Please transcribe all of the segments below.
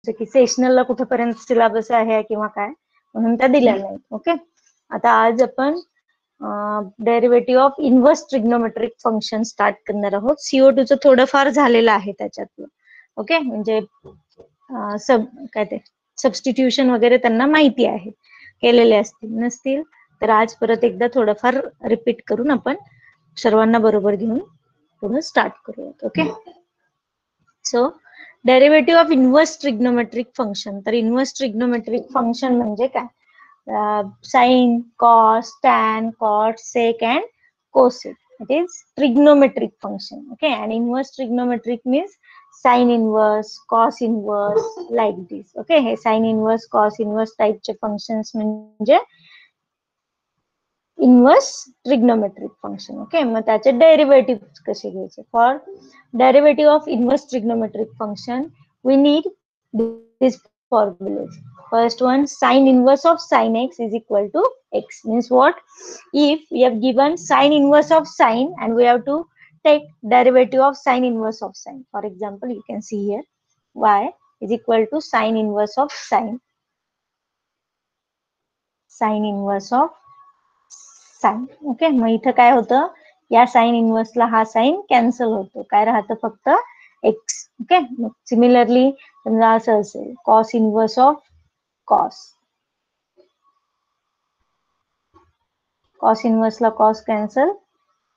जसं की सेशनलला कुठेपर्यंत सिलेबस आहे किंवा काय, म्हणून त्या दिल्या नाहीत. ओके, आता आज आपण derivative of inverse trigonometric function start करणार आहोत. CO2 चं थोडंफार झालेलं आहे त्याच्यातलं. ओके, म्हणजे काय ते सबस्टिट्यूशन वगैरे त्यांना माहिती आहे, केलेले असतील नसतील तर आज परत एकदा थोडंफार रिपीट करून आपण सर्वांना बरोबर घेऊन पुढे स्टार्ट करूयात. Okay, so derivative of inverse trigonometric function. तर इन्व्हर्स ट्रिग्नोमेट्रिक फंक्शन म्हणजे काय? Sine, cos, tan, cot, sec and cosec. It is trigonometric function. Okay, and inverse trigonometric means sin inverse, cos inverse, like this. Okay, हे sin inverse, cos inverse टाइपचे functions म्हणजे inverse trigonometric function. Okay, मग त्याचे derivative कसे घ्यायचे? For derivative of inverse trigonometric function we need this formulas. First one, sin inverse of sin x is equal to x. Means what? If we have given sin inverse of sin and we have to take derivative of sin inverse of sin. For example, you can see here y is equal to sin inverse of sin. Sin inverse of sin. Okay, मग इथं काय होतं? या sign इन्व्हर्सला हा sine cancel होतो, काय राहतं फक्त x. ओके, मग सिमिलरली समजा असं असेल cos inverse of cos. Cos इन्व्हर्सला कॉस कॅन्सल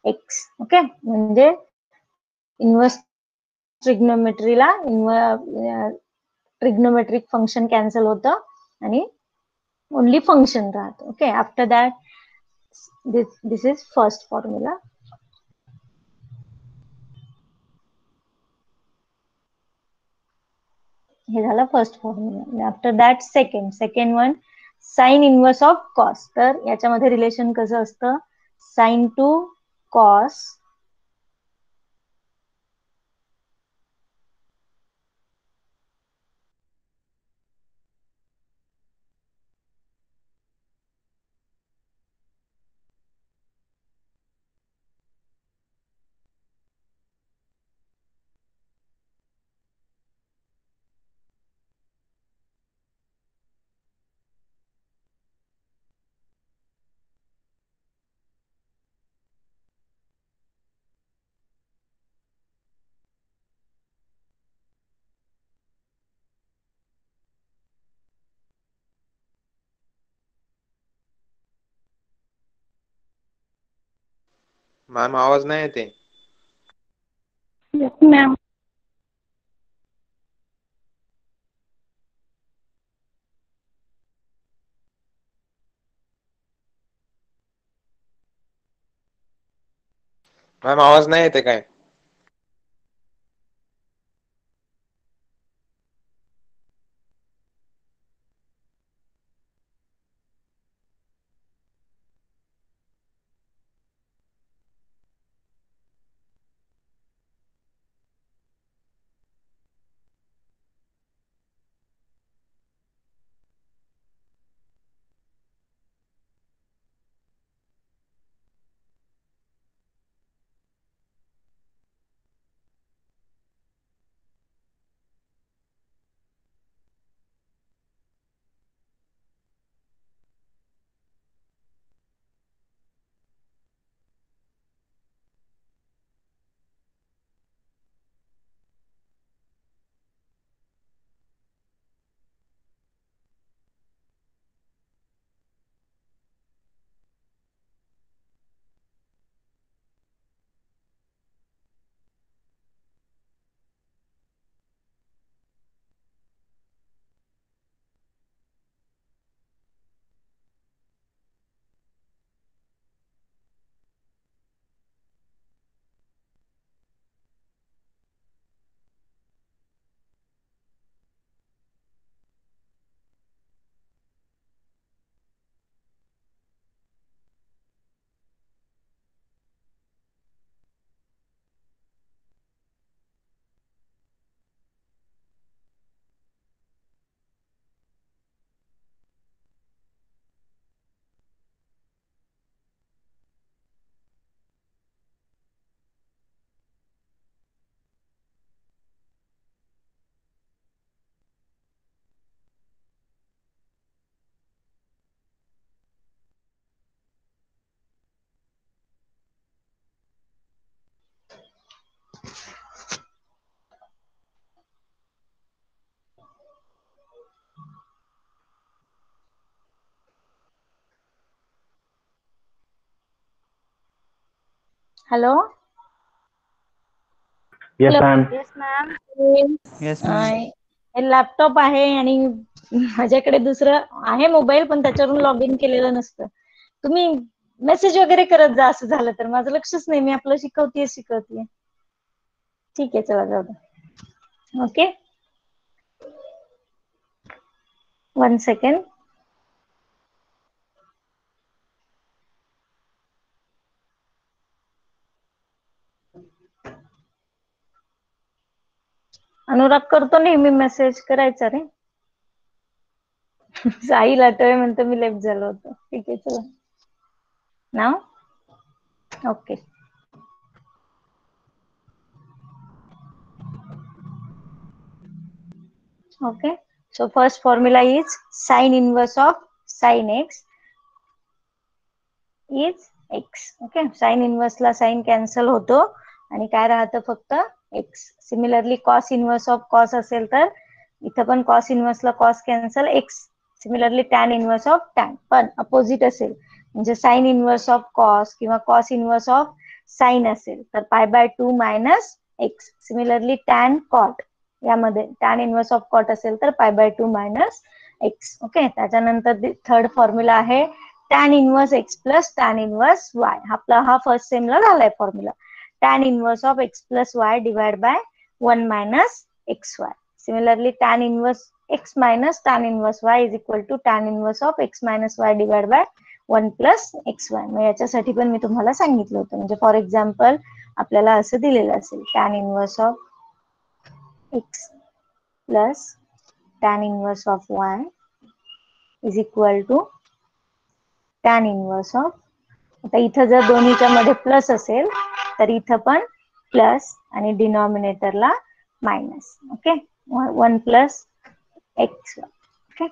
x. ओके, म्हणजे इन्व्हर्स ट्रिग्नोमेट्रीला ट्रिग्नोमेट्रिक फंक्शन कॅन्सल होतं आणि ओनली फंक्शन राहतं. Okay, after that this is first formula. हे झालं first formula. After that second one sine inverse of cos. तर याच्यामध्ये रिलेशन कसं असतं? साइन टू कॉस मॅम आवाज नाही येते. मॅम मॅम आवाज नाही येते काय? Hello. Yes ma'am. Yes ma'am. Yes ma'am. Laptop आहे आणि माझ्याकडे दुसरं आहे मोबाईल, पण त्याच्यावरून लॉग इन केलेलं नसतं. तुम्ही मेसेज वगैरे करत जा, असं झालं तर. माझं लक्षच नाही, मी आपलं शिकवतीये. ठीक आहे, चला जाऊ दे. Okay, 1 second. अनुराग करतो नेहमी मेसेज, करायचा रे. साई लाटोय म्हणतो मी लेफ्ट झालो होतो. ठीक आहे, चला नाव. Okay. Okay, so first formula is sine inverse of sin x is x. Okay, sine inverse ला sin कॅन्सल होतो आणि काय राहतं फक्त x. Similarly cos inverse of cos असेल तर इथं पण cos inverse ला cos cancel x. Similarly tan inverse of tan, पण अपोजिट असेल म्हणजे sin inverse of cos किंवा cos inverse of sin असेल तर π/2 minus x. Similarly tan cot यामध्ये tan इनवर्स ऑफ कॉट असेल तर π/2 मायनस एक्स. ओके, त्याच्यानंतर थर्ड फॉर्म्युला आहे tan inverse x plus tan inverse y. आपला हा फर्स्ट सेमला झालाय formula. tan inverse of x plus y divide by 1 minus x y. Similarly tan inverse x minus tan inverse y is equal to tan inverse of x minus y divide by 1 plus x Y. मग याच्यासाठी पण मी तुम्हाला सांगितलं होतं. म्हणजे for example आपल्याला असं दिलेलं असेल tan inverse of x plus tan inverse of y is equal to tan inverse of, आता इथं जर दोन्हीच्या मध्ये प्लस असेल तर इथं पण प्लस आणि डिनॉमिनेटरला minus. Okay, 1 plus x. Okay,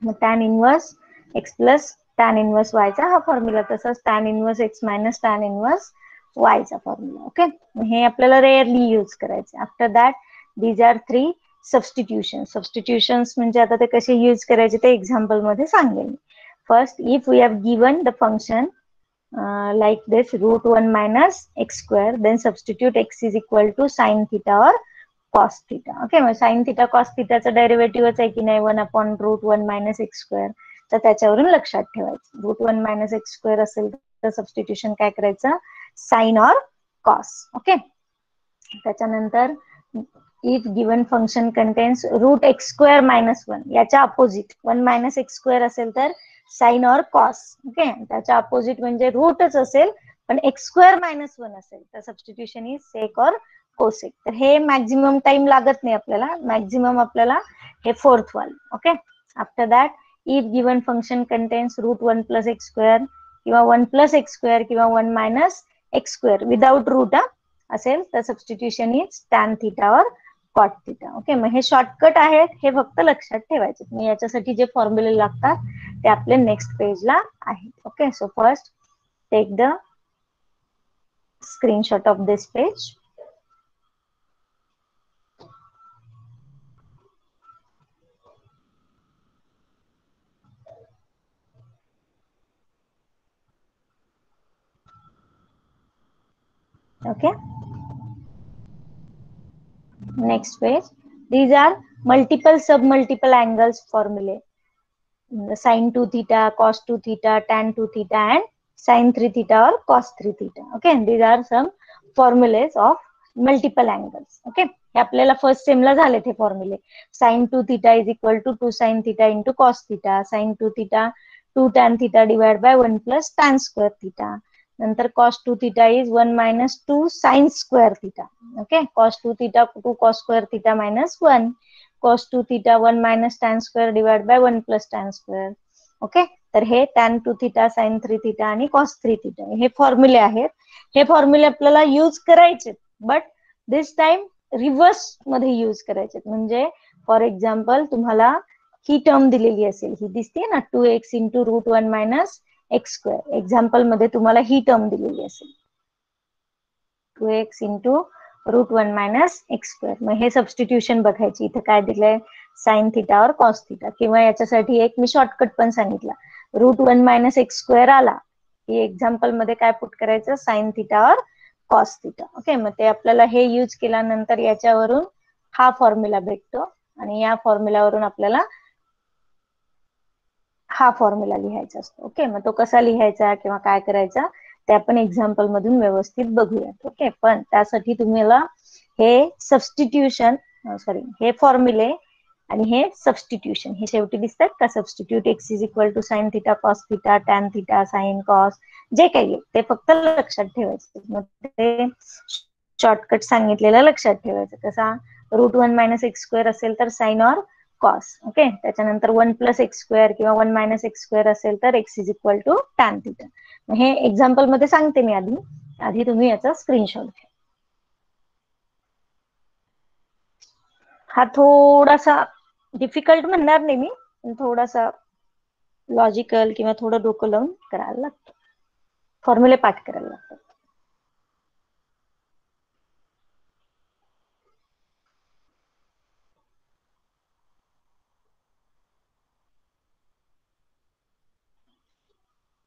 मग tan inverse x plus tan inverse y चा हा फॉर्म्युला. तसंच tan inverse x minus tan inverse y चा फॉर्म्युला. ओके, हे आपल्याला रेअरली यूज करायचे. After that these are 3 substitutions म्हणजे आता ते कसे यूज करायचे ते एक्झाम्पल मध्ये सांगेल. First, if we have given the function like this √1 minus x square, then substitute x is equal to sin theta or cos theta. Okay, मग sin theta cos theta चा डेरिव्हेटिव्हच आहे की नाही 1/√1 minus x square. तर त्याच्यावरून लक्षात ठेवायचं. √1 minus x square असेल तर सबस्टिट्यूशन काय करायचं, साइन और कॉस. ओके, त्याच्यानंतर if given function contains √x² minus 1, याच्या अपोजिट 1 minus x² असेल तर साइन और कॉस. ओके, त्याच्या अपोजिट म्हणजे रूटच असेल पण x² minus 1 असेल तर सबस्टिट्यूशन इज सेक और कोसेक. तर हे मॅक्झिमम टाइम लागत नाही आपल्याला. मॅक्झिमम आपल्याला हे फोर्थ वाल. Okay, after that if given function contains √1 plus x² किंवा 1 प्लस x² किंवा 1 मायनस x² विदाउट रूट असेल तर सबस्टिट्यूशन इज tan थीटा और कॉट थीटा. ओके, मग हे शॉर्टकट आहेत, हे फक्त लक्षात ठेवायचे. मग याच्यासाठी जे फॉर्म्युले लागतात ते आपले नेक्स्ट पेजला आहेत. Okay, so first take the screenshot of this page. Okay, next page. These are multiple submultiple angles formulae. Sin 2 theta, cos 2 theta, tan 2 theta and sin 3 theta or cos 3 theta. Okay, these are some formulas of multiple angles. Okay, हे आपल्याला first Semla झाले ते फॉर्म्युले. sin 2 theta is equal to 2 sin theta into cos theta, sin 2 theta 2 tan theta divided by 1 plus tan square theta. नंतर cos 2 theta is 1 minus 2 sin square theta. Okay, cos 2 theta 2 cos square theta minus 1. cos 2 theta 1 minus tan square divided by 1 plus tan square. Okay, तर हे tan 2 theta sin 3 theta आणि cos 3 theta हे फॉर्म्युले आहेत. हे फॉर्म्युले आपल्याला use करायचे, but this time reverse मध्ये use करायचे. म्हणजे फॉर एक्झाम्पल तुम्हाला ही टर्म दिलेली असेल, ही दिसते ना 2x into √1 minus x². Example मध्ये तुम्हाला ही टर्म दिलेली असेल 2x इंटू √1 मायनस x². मग हे सबस्टिट्यूशन बघायची. इथं काय दिलंय, साइन थीटा और कॉस थीटा. किंवा याच्यासाठी एक मी शॉर्टकट पण सांगितला, √1 मायनस x² आला की एक्झाम्पल मध्ये काय पुट करायचं, साइन थिटा और कॉस थिटा. ओके, मग ते आपल्याला हे यूज केल्यानंतर याच्यावरून हा फॉर्म्युला भेटतो आणि या फॉर्म्युलावरून आपल्याला हा फॉर्म्युला लिहायचा असतो. ओके, मग तो कसा लिहायचा किंवा काय करायचा ते आपण एक्झाम्पल मधून व्यवस्थित बघूयात. ओके, पण त्यासाठी तुम्हाला हे सबस्टिट्यूशन हे फॉर्म्युले आणि हे सबस्टिट्यूशन हे शेवटी दिसतात का, substitute x is equal to sine theta cos theta tan theta sine cos, जे काही आहे ते फक्त लक्षात ठेवायचं. मग ते शॉर्टकट सांगितलेलं लक्षात ठेवायचं. कसा, √1 - x² असेल तर साइन और कॉस. ओके, त्याच्यानंतर 1 + x² किंवा 1 - x² असेल तर x is equal to tan theta. हे एक्झाम्पल मध्ये सांगते मी आधी तुम्ही याचा स्क्रीनशॉट घ्या. हा थोडासा डिफिकल्ट म्हणणार नाही मी, पण थोडासा लॉजिकल किंवा थोडं डोकं लावून करायला लागतं, फॉर्म्युले पाठ करायला लागतात.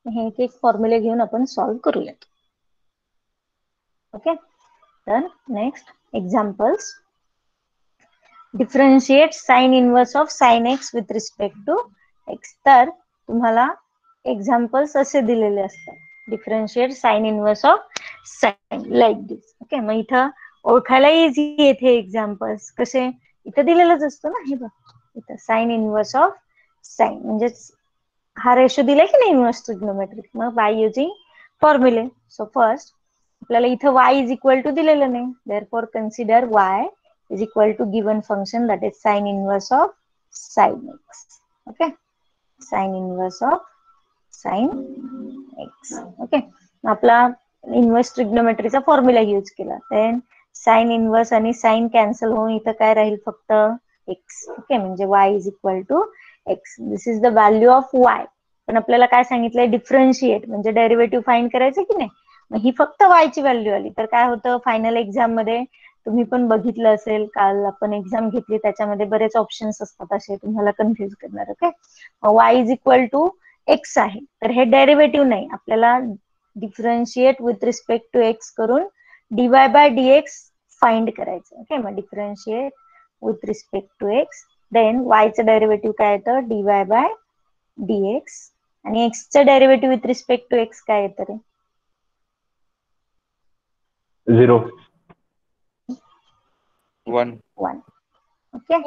हे एक फॉर्म्युले घेऊन आपण सॉल्व्ह करूयात. ओके, तर next examples. Differentiate sine inverse of sine x with respect to x. तर तुम्हाला एक्झाम्पल्स असे दिलेले असतात, differentiate sine inverse of sine like this. Okay, मग इथं ओळखायला इझी येथे एक्झाम्पल्स कसे, इथं दिलेलंच असतं ना, हे बघ इथं साइन इनवर्स ऑफ साइन म्हणजे हा रेशो दिलाय की नाही इन्व्हर्स ट्रिग्नोमेट्रिक, मग बाय युजिंग फॉर्म्युले. सो फर्स्ट आपल्याला इथं y इज इक्वल टू दिलेलं नाही, therefore consider y is equal to given function that is sine inverse of sine x. Okay, sine inverse of sine x. Okay, आपला inverse ट्रिग्नोमेट्रीचा formula use केला, then sine inverse आणि sine cancel होऊन इथं काय राहील, फक्त एक्स. ओके, म्हणजे y is equal to x. This is the value of y. पण आपल्याला काय सांगितलंय, डिफरन्शिएट म्हणजे डेरिव्हेटिव्ह फाइंड करायचं की नाही, मग ही फक्त y ची व्हॅल्यू आली तर काय होतं, फायनल एक्झाम मध्ये तुम्ही पण बघितलं असेल, काल आपण एक्झाम घेतली त्याच्यामध्ये बरेच ऑप्शन्स असतात असे तुम्हाला कन्फ्युज करणार. Okay, y is equal to x आहे, तर हे डेरिव्हेटिव्ह नाही, आपल्याला differentiate with respect to x करून dy/dx फाइंड करायचं. ओके, मग differentiate with respect to x, then y चं डेरिव्हेटिव्ह काय येतं, dy/dx, आणि x चं derivative with respect to x काय येतं रे, 0 1 1. Okay,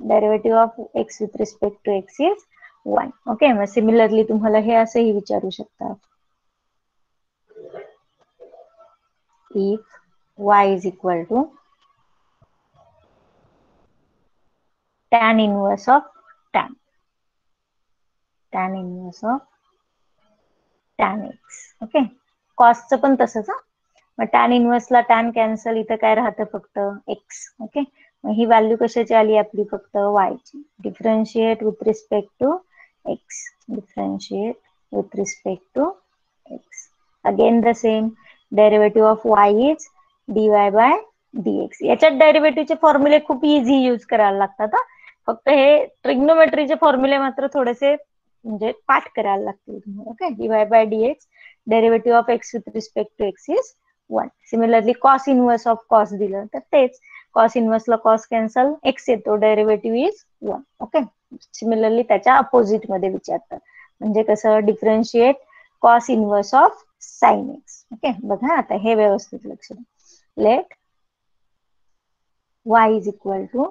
derivative of x with respect to x is 1. Okay, मग सिमिलरली तुम्हाला हे असंही विचारू शकतात, if y is equal to tan inverse of tan inverse of tan x. Okay, कॉसचं पण तसंच. मग tan इनवर्सला tan कॅन्सल, इथं काय राहतं, फक्त x. ओके, मग ही व्हॅल्यू कशाची आली आपली, फक्त y ची. Differentiate with respect to x, differentiate with respect to x, again the same, derivative of y is dy/dx. याच्यात डेरिव्हेटिव्हचे फॉर्म्युले खूप इझी यूज करायला लागतात. फक्त हे ट्रिग्नोमेट्रीचे फॉर्म्युले मात्र थोडेसे म्हणजे पाठ करायला लागतील तुम्हाला. Okay, dy/dx, derivative of x with respect to x is 1. Similarly cos inverse of cos दिलं तर तेच, कॉस इनवर्सला कॉस कॅन्सल, x येतो, डेरिव्हेटिव्ह इज 1. ओके, सिमिलरली त्याच्या अपोजिट मध्ये विचारतात, म्हणजे कसं, differentiate cos inverse of sine x. Okay, बघा आता हे व्यवस्थित लक्ष द्या. Let y is equal to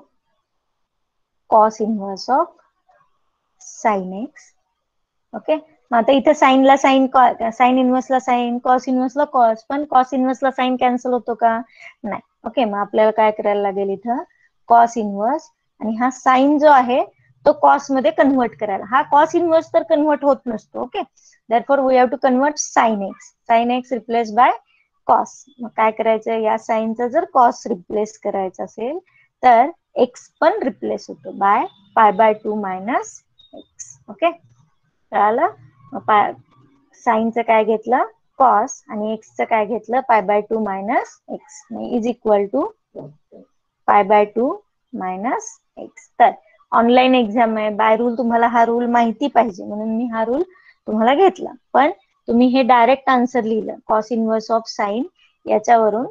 cos inverse of sine x. Okay, मग आता इथं साइनला साइन, साइन इनवर्सला साइन, कॉस इनवर्सला कॉस, पण कॉस इनवर्सला साइन कॅन्सल होतो का, नाही. ओके, मग आपल्याला काय करायला लागेल, इथं कॉस इनवर्स आणि हा साइन जो आहे तो कॉस मध्ये कन्व्हर्ट करायला. हा कॉस इनवर्स तर कन्व्हर्ट होत नसतो. Okay, therefore we have to convert sine x. Sine x replace by cos. मग काय करायचं, या साइनचा जर कॉस रिप्लेस करायचा असेल तर एक्स पण रिप्लेस होतो बाय π/2 मायनस एक्स. ओके, कळालं. साइनचं काय घेतलं, कॉस, आणि एक्सचं काय घेतलं, π/2 minus x, is equal to π/2 minus x. तर ऑनलाईन एक्झाम आहे, बाय रूल तुम्हाला हा रूल माहिती पाहिजे म्हणून मी हा रूल तुम्हाला घेतला, पण तुम्ही हे डायरेक्ट आन्सर लिहिलं कॉस इनवर्स ऑफ साइन, याच्यावरून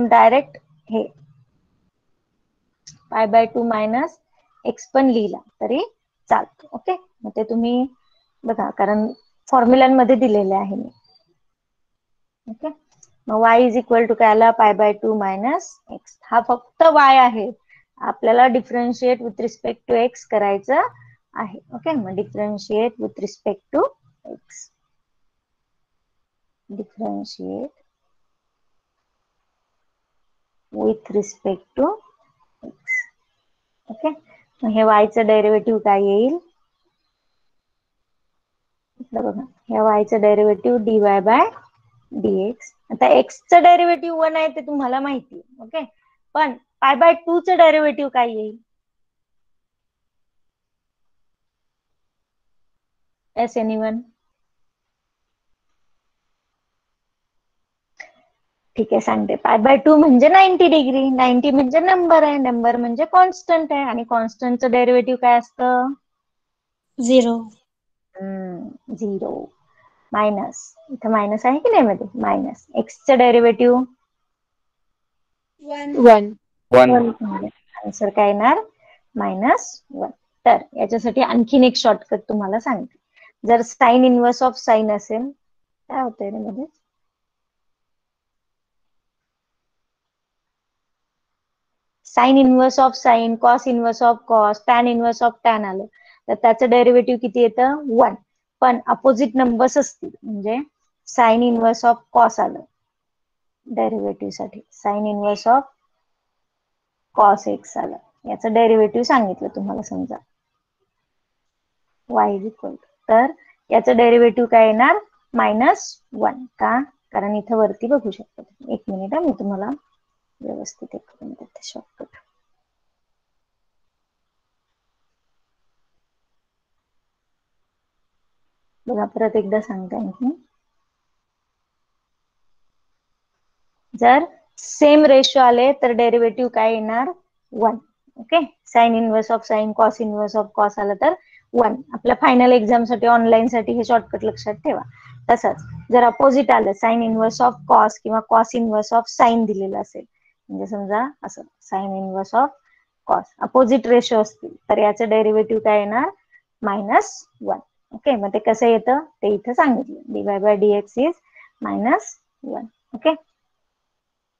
डायरेक्ट हे π/2 मायनस एक्स पण लिहिला तरी चालतो. ओके, मग ते तुम्ही बघा, कारण फॉर्म्युलांमध्ये दिलेले आहे मी. ओके, मग y इज इक्वल टू काय आला, π/2 मायनस एक्स. हा फक्त y आहे, आपल्याला differentiate with respect to x करायचं आहे. ओके, मग differentiate with respect to x, differentiate with respect to x. Okay, मग हे y चं डेरिव्हेटिव्ह काय येईल, बघा, ह्या y चं डेरिव्हेटिव्ह dy/dx. आता x चं डेरिव्हेटिव्ह 1 आहे ते तुम्हाला माहिती आहे. ओके, पण π/2 चं डेरिव्हेटिव्ह काय येईल, एस एनीवन? ठीक आहे, सांगते. π/2 म्हणजे 90 डिग्री, 90 म्हणजे नंबर आहे, नंबर म्हणजे कॉन्स्टंट आहे, आणि कॉन्स्टंटचं डेरिव्हेटिव्ह काय असतं, 0. 0. मायनस, इथं मायनस आहे की नाही मध्ये, मायनस एक्सचं डेरिव्हेटिव्ह 1. म्हणजे आन्सर काय येणार, -1. तर याच्यासाठी आणखीन एक शॉर्टकट तुम्हाला सांगते. जर साइन इनवर्स ऑफ साइन असेल, काय होतंय रे मध्ये, sine inverse of sine, cos inverse of cos, tan inverse of tan आलं तर त्याचं डेरिव्हेटिव्ह किती येतं, 1. पण अपोजिट नंबर्स असतील, म्हणजे साइन इनवर्स ऑफ कॉस आलं डेरिव्हेटिव्ह साठी, sign inverse of cos x आलं, याचं डेरिव्हेटिव्ह सांगितलं तुम्हाला, समजा y इज इक्वल टू, तर याचं डेरिव्हेटिव्ह काय येणार, -1. का, कारण इथं वरती बघू शकतो. एक मिनिट, मी तुम्हाला व्यवस्थित एक करून देते शॉर्टकट. बघा, परत एकदा सांगते आणखी. जर सेम रेशो आले तर डेरिव्हेटिव्ह काय येणार, 1. Okay, sine inverse of sine, cos inverse of cos आलं तर 1. आपल्या फायनल एक्झाम साठी, ऑनलाईन साठी हे शॉर्टकट लक्षात ठेवा. तसंच जर अपोजिट आलं, साइन इनवर्स ऑफ कॉस किंवा कॉस इनवर्स ऑफ साइन दिलेलं असेल, म्हणजे समजा असं sign inverse of cos, opposite ratio असतील, तर याचं डेरिव्हेटिव्ह काय येणार, -1. ओके, मग ते कसं येतं ते इथं सांगितलं, dy/dx इज -1. ओके,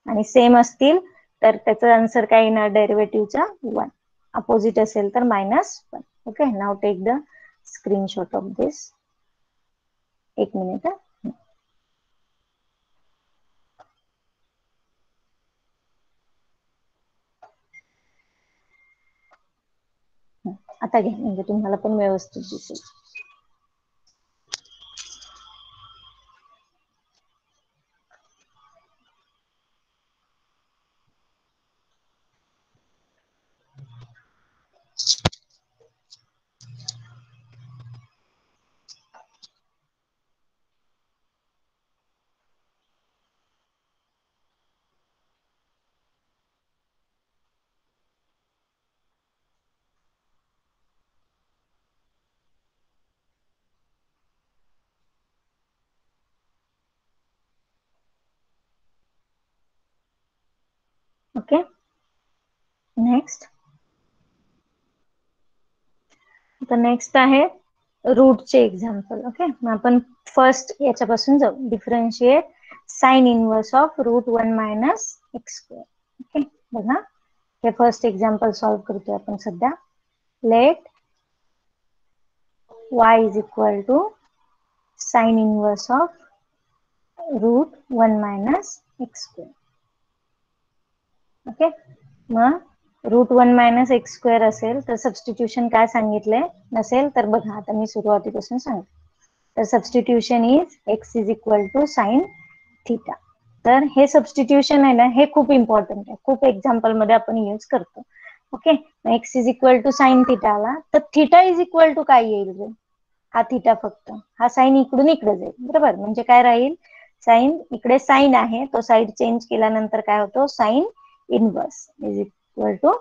आणि सेम असतील तर त्याचं आन्सर काय येणार, डेरिव्हेटिव्हचा 1. अपोजिट असेल तर -1. Okay, now take the screenshot of this. एक मिनिट. आता घ्या, म्हणजे तुम्हाला पण व्यवस्थित दिसेल. Okay, next. आता नेक्स्ट आहे रूटचे एक्झाम्पल. ओके, मग आपण फर्स्ट याच्यापासून जाऊ, differentiate sine inverse of √1 minus x². Okay, बघा, हे फर्स्ट एक्झाम्पल सॉल्व्ह करतोय आपण सध्या. Let y is equal to sine inverse of √1 minus x². Okay, मग √1 मायनस x² असेल तर सबस्टिट्यूशन काय सांगितलंय, नसेल तर बघा, आता मी सुरुवातीपासून सांगते. तर substitution is x is equal to sine theta. तर हे सबस्टिट्यूशन आहे ना, हे खूप इम्पॉर्टंट आहे, खूप एक्झाम्पल मध्ये आपण यूज करतो. Okay, x is equal to sine theta आला तर थिटा इज इक्वल टू काय येईल, हा थिटा फक्त, हा साइन इकडून इकडे जाईल, बरोबर. म्हणजे काय राहील, साइन, इकडे साइन आहे तो साइड चेंज केल्यानंतर काय होतो, sine inverse is equal to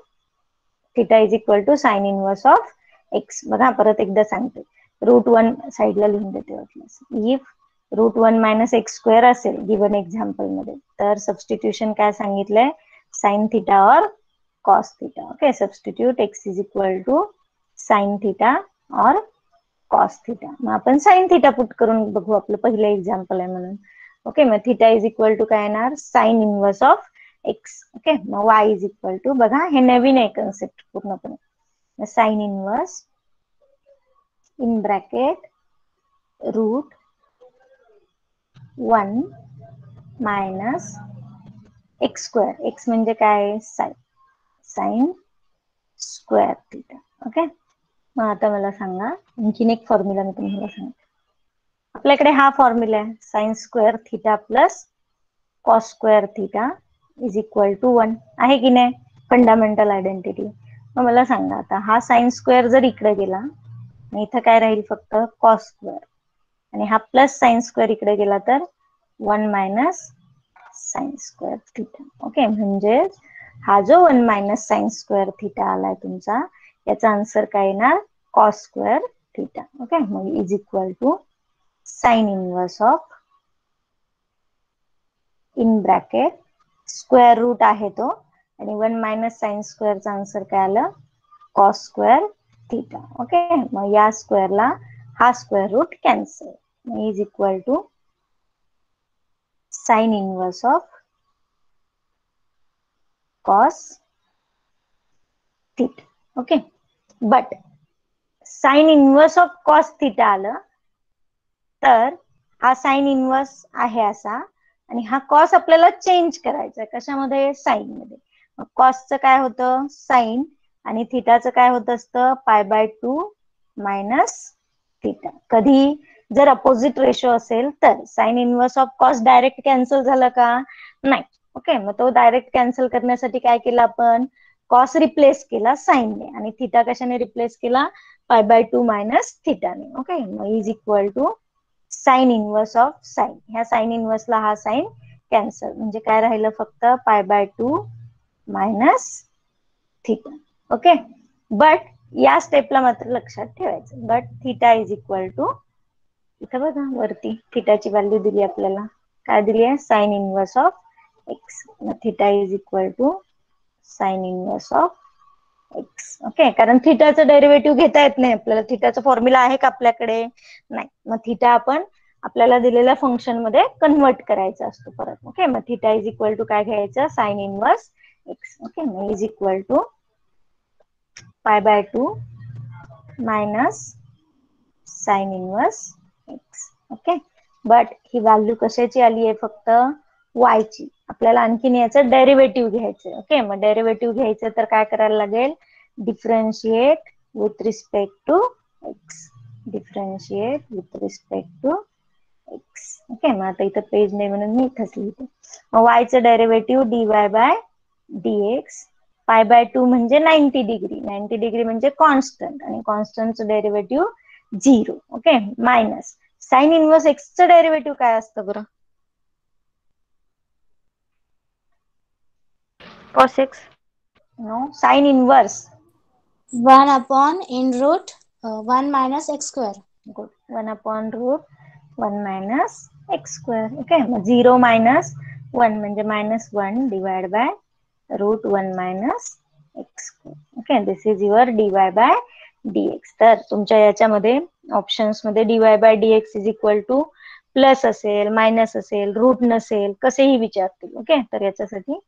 theta is equal to sine inverse of x. बघा, परत एकदा सांगते, √1 साईडला लिहून देते वाटल्यास. इफ √1 मायनस एक्स स्क्वेअर असेल गिवन एक्झाम्पल मध्ये, तर सबस्टिट्यूशन काय सांगितलंय, साइन थिटा और cos theta. Okay, substitute x is equal to sine theta और कॉस थिटा. मग आपण साइन थिटा पुट करून बघू, आपलं पहिलं एक्झाम्पल आहे म्हणून. ओके, मग थिटा इज इक्वल टू काय येणार, sign inverse of x. Okay, मग वाय इज इक्वल टू, बघा हे नवीन आहे कन्सेप्ट पूर्णपणे, sine inverse in bracket √1 minus x square. X म्हणजे काय, साइन स्क्वेअर थिटा. ओके, मग आता मला सांगा आणखीन एक फॉर्म्युला मी तुम्हाला सांगते. आपल्याकडे हा फॉर्म्युला आहे, sine square theta plus cos square theta is equal to 1 आहे की नाही, फंडामेंटल आयडेंटिटी. मग मला सांगा आता हा साइन स्क्वेअर जर इकडे गेला, इथं काय राहील, फक्त कॉस स्क्वेअर, आणि हा प्लस साइन स्क्वेअर इकडे गेला तर 1 minus sine square theta. Okay, म्हणजे हा जो 1 मायनस साइन स्क्वेअर थिटा आलाय तुमचा, याचा आन्सर काय येणार, कॉस स्क्वेअर थिटा. ओके, मग is equal to sine inverse of in bracket square root आहे तो, आणि 1 मायनस साइन स्क्वेअरचा आन्सर काय आलं, कॉस स्क्वेअर थिटा. ओके, मग या स्क्वेअरला हा square root cancel, is equal to sine inverse of cos theta. Okay, but sine inverse of cos theta आलं तर हा साइन इनवर्स आहे असा, आणि हा कॉस आपल्याला चेंज करायचा आहे कशामध्ये, साइन मध्ये. मग कॉसचं काय होतं, साइन, आणि थिटाचं काय होत असतं, π/2 मायनस थिटा. कधी जर अपोजिट रेशो असेल तर. Sign inverse of cos direct cancel झालं का, नाही. ओके, मग तो डायरेक्ट कॅन्सल करण्यासाठी काय केलं आपण, कॉस रिप्लेस केला साइनने, आणि थिटा कशाने रिप्लेस केला, π/2 मायनस थिटाने. ओके, मग is equal to sine inverse of sine, ह्या साइन इनवर्सला हा साइन कॅन्सल, म्हणजे काय राहिलं, फक्त π/2 मायनस थिटा. ओके, बट या स्टेपला मात्र लक्षात ठेवायचं, but theta is equal to, इथं बघा वरती थिटाची व्हॅल्यू दिली आपल्याला, काय दिली आहे, sine inverse of x. Theta is equal to sine inverse of x. Okay, कारण थिटाचं डेरिव्हेटिव्ह घेता येत नाही आपल्याला, थिटाचा फॉर्म्युला आहे का आपल्याकडे, नाही. मग थिटा आपण आपल्याला दिलेल्या फंक्शन मध्ये कन्वर्ट करायचा असतो परत. ओके, मग थिटा इज इक्वल टू काय घ्यायचं, साइन इनवर्स एक्स. ओके, मग is equal to π/2 minus sine inverse x. Okay, but ही व्हॅल्यू कशाची आली आहे, फक्त y ची. आपल्याला आणखीन याचं डेरिव्हेटिव्ह घ्यायचंय. ओके, मग डेरिव्हेटिव्ह घ्यायचं तर काय करायला लागेल, differentiate with respect to x, differentiate with respect to x. Okay, मग आता इथं पेज नाही म्हणून मी इथंच लिहिते. मग y चं डेरिव्हेटिव्ह dy/dx, π/2 म्हणजे 90 डिग्री, 90 डिग्री म्हणजे कॉन्स्टंट, आणि कॉन्स्टंटचं derivative 0. Okay, minus sine inverse एक्सचं डेरिव्हेटिव्ह काय असतं बरं, cos x. No, sine inverse 1 minus x square. Good, 1/√1 minus x square. Okay, मग 0 मायनस 1 म्हणजे -1 divide by √1 minus x square. Okay, this is your dy/dx. तर तुमच्या याच्यामध्ये ऑप्शन्स मध्ये dy/dx is equal to plus असेल, मायनस असेल, root नसेल, कसेही विचारतील. ओके, तर याच्यासाठी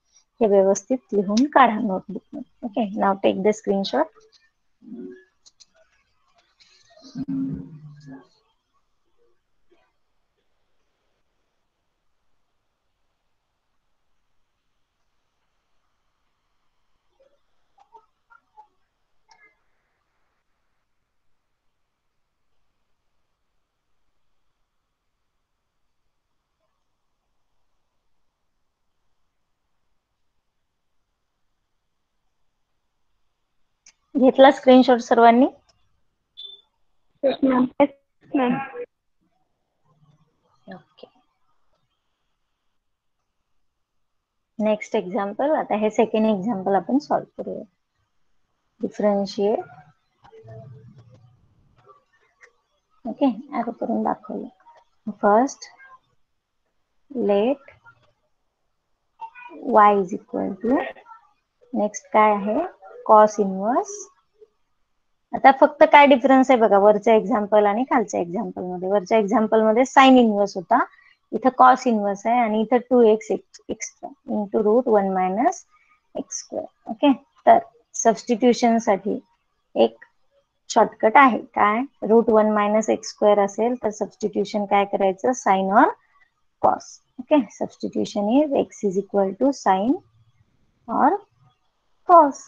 हे व्यवस्थित लिहून काढा नोटबुक मध्ये. Okay, now take the screenshot. घेतला स्क्रीनशॉट सर्वांनी? Yes, ma'am. Yes, ma'am. Okay, next example. आता हे सेकंड एक्झाम्पल आपण सॉल्व्ह करूया. डिफरन्शिएट ओके, ॲरो करून दाखवलं. First let y is equal to, next काय आहे, कॉस इनवर्स. आता फक्त काय डिफरन्स आहे बघा वरच्या एक्झाम्पल आणि खालच्या एक्झाम्पल मध्ये. वरच्या एक्झाम्पल मध्ये साइन इनवर्स होता, इथं कॉस इनवर्स आहे, आणि इथं 2x extra into root 1 minus x square. Okay, तर सबस्टिट्यूशन साठी एक शॉर्टकट आहे. काय, रूट 1 मायनस एक्स स्क्वेअर असेल तर सबस्टिट्यूशन काय करायचं, साइन और cos. Okay, substitution is x is equal to sine और कॉस.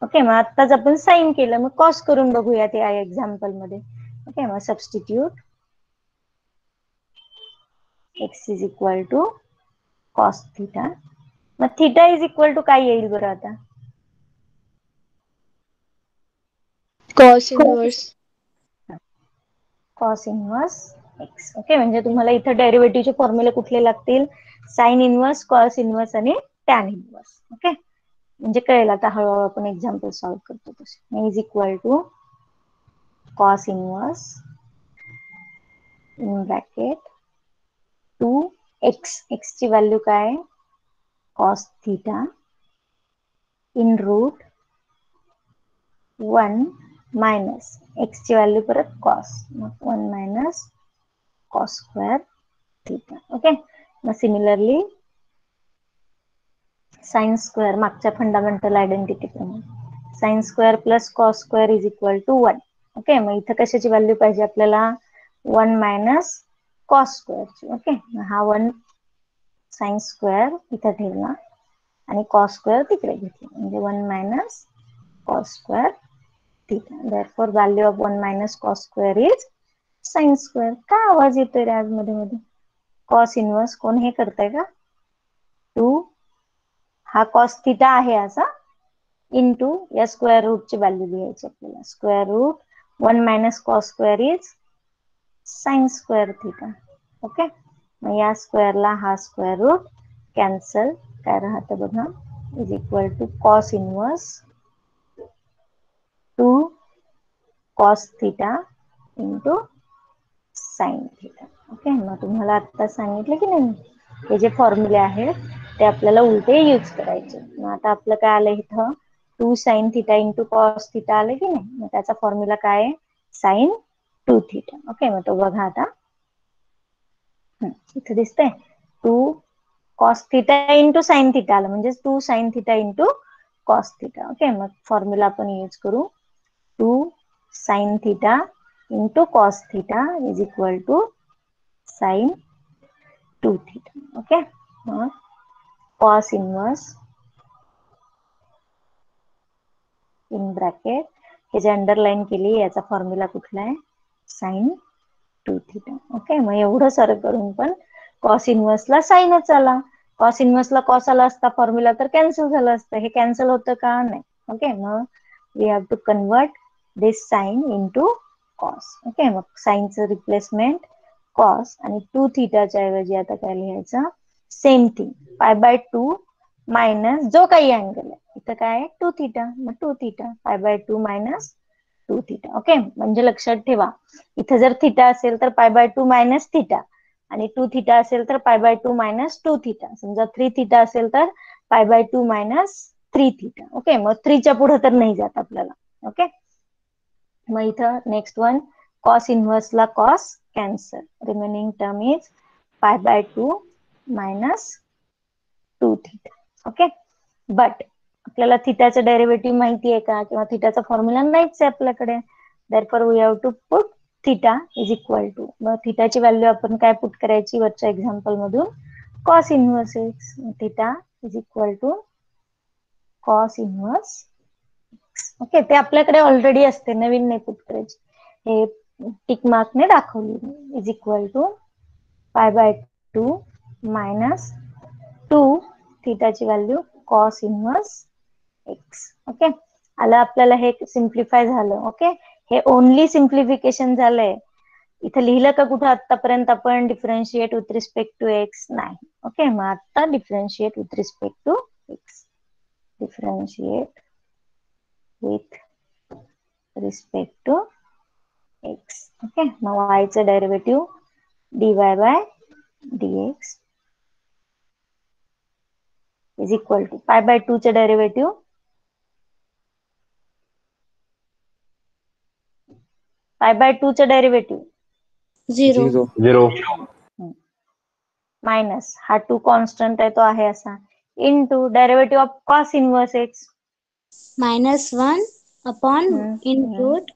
ओके, मग आत्ताच आपण साइन केलं, मग कॉस करून बघूयात या एक्झाम्पल मध्ये. ओके, मग substitute x is equal to cos theta. मग थिटा इज इक्वल टू काय येईल बरं आता, cos inverse. Cos inverse x. Okay, म्हणजे तुम्हाला इथं डेरिव्हेटिव्हचे फॉर्म्युले कुठले लागतील, साइन इनवर्स, कॉस इनवर्स आणि टॅन इनवर्स. ओके, म्हणजे कळेल आता हळूहळू आपण एक्झाम्पल सॉल्व्ह करतो तसे. Is equal to cos inverse in bracket 2x, x ची व्हॅल्यू काय, cos theta, in root 1 minus x ची व्हॅल्यू परत कॉस, मग 1 minus cos square theta. Okay, मग सिमिलरली साइन स्क्वेअर मागच्या फंडामेंटल आयडेंटिटी प्रमाणे sine square plus cos square is equal to 1. Okay, मग इथं कशाची व्हॅल्यू पाहिजे आपल्याला, 1 मायनस कॉस स्क्वेअरची. ओके, हा 1 साइन स्क्वेअर इथं ठेवला आणि कॉस स्क्वेअर तिकडे घेतला, म्हणजे 1 minus cos square theta. Therefore value of 1 minus cos square is sine square. काय आवाज येतोय रे आज मध्ये मध्ये, कॉस इनवर्स कोण हे करताय का, 2 हा कॉस थिटा आहे असा, इंटू या स्क्वेअर रूटची व्हॅल्यू लिहायची आपल्याला, square root 1 minus cos square is sine square theta. Okay, मग या स्क्वेअरला हा स्क्वेअर रूट कॅन्सल, काय राहतं बघा, is equal to cos inverse 2 cos theta into sine theta. Okay, मग तुम्हाला आता सांगितलं की नाही, हे जे फॉर्म्युले आहेत ते आपल्याला उलटे यूज करायचे. मग आता आपलं काय आलं इथं, 2 sine theta into cos theta आलं की नाही, मग त्याचा फॉर्म्युला काय आहे, साइन 2 थिटा. ओके, मग तो बघा आता इथे दिसतंय, 2 cos theta into sine theta आलं, म्हणजे 2 sine theta into cos theta. Okay, मग फॉर्म्युला आपण यूज करू, 2 sine theta into cos theta is equal to sine 2 theta. Okay, मग कॉस इनवर्स इन ब्रॅकेट, हे जे अंडरलाईन केली याचा फॉर्म्युला कुठला आहे, साइन 2 थिटा. ओके, मग एवढं सारं करून पण कॉस इनवर्सला साइनच आला, कॉस इनवर्सला कॉस आला असता फॉर्म्युला तर कॅन्सल झालं असतं, हे कॅन्सल होतं का, नाही. ओके, मग we have to convert this sine into cos. Okay, मग साइनचं रिप्लेसमेंट कॉस, आणि 2 थिटाच्या ऐवजी आता काय लिहायचं, सेम थिंग, पाय बाय 2 मायनस जो काही अँगल आहे, इथं काय आहे 2 थिटा, मग 2 थिटा, पाय बाय 2 मायनस 2 थिटा. ओके, म्हणजे लक्षात ठेवा, इथं जर थिटा असेल तर पाय बाय 2 मायनस थिटा, आणि 2 थिटा असेल तर पाय बाय 2 मायनस 2 थिटा. समजा 3 थिटा असेल तर पाय बाय 2 मायनस 3 थिटा. ओके, मग 3 च्या पुढे तर नाही जात आपल्याला. ओके, मग इथं नेक्स्ट वन, कॉस इनवर्सला cos cancel, remaining term is pi by 2 minus 2 theta. Okay, but आपल्याला थिटाचं डेरिव्हेटिव्ह माहिती आहे का, किंवा थिटाचा फॉर्म्युला नाहीच आहे आपल्याकडे, therefore we have to put theta is equal to, मग थिटाची व्हॅल्यू आपण काय पुट करायची वरच्या एक्झाम्पल मधून, cos inverse x. Theta is equal to cos inverse. Okay, ते आपल्याकडे ऑलरेडी असते, नवीन नाही पुट करायची, हे टिक मार्कने दाखवली, is equal to pi by 2 minus 2 थिटाची value cos inverse x. Okay, आलं आपल्याला, हे सिम्प्लिफाय झालं. ओके, हे ओनली सिम्प्लिफिकेशन झालंय, इथं लिहिलं का कुठं आतापर्यंत आपण differentiate with respect to x, नाही. ओके, मग आता differentiate with respect to x, differentiate with respect to x. Okay, मग y चं derivative dy by dx is equal to pi by 2 चं डेरिव्हेटिव्ह पाय बाय 2 चं डेरिव्हेटिव्ह 0. 0. मायनस हा 2 constant आहे तो आहे असा into derivative of cos inverse x Minus 1 upon in root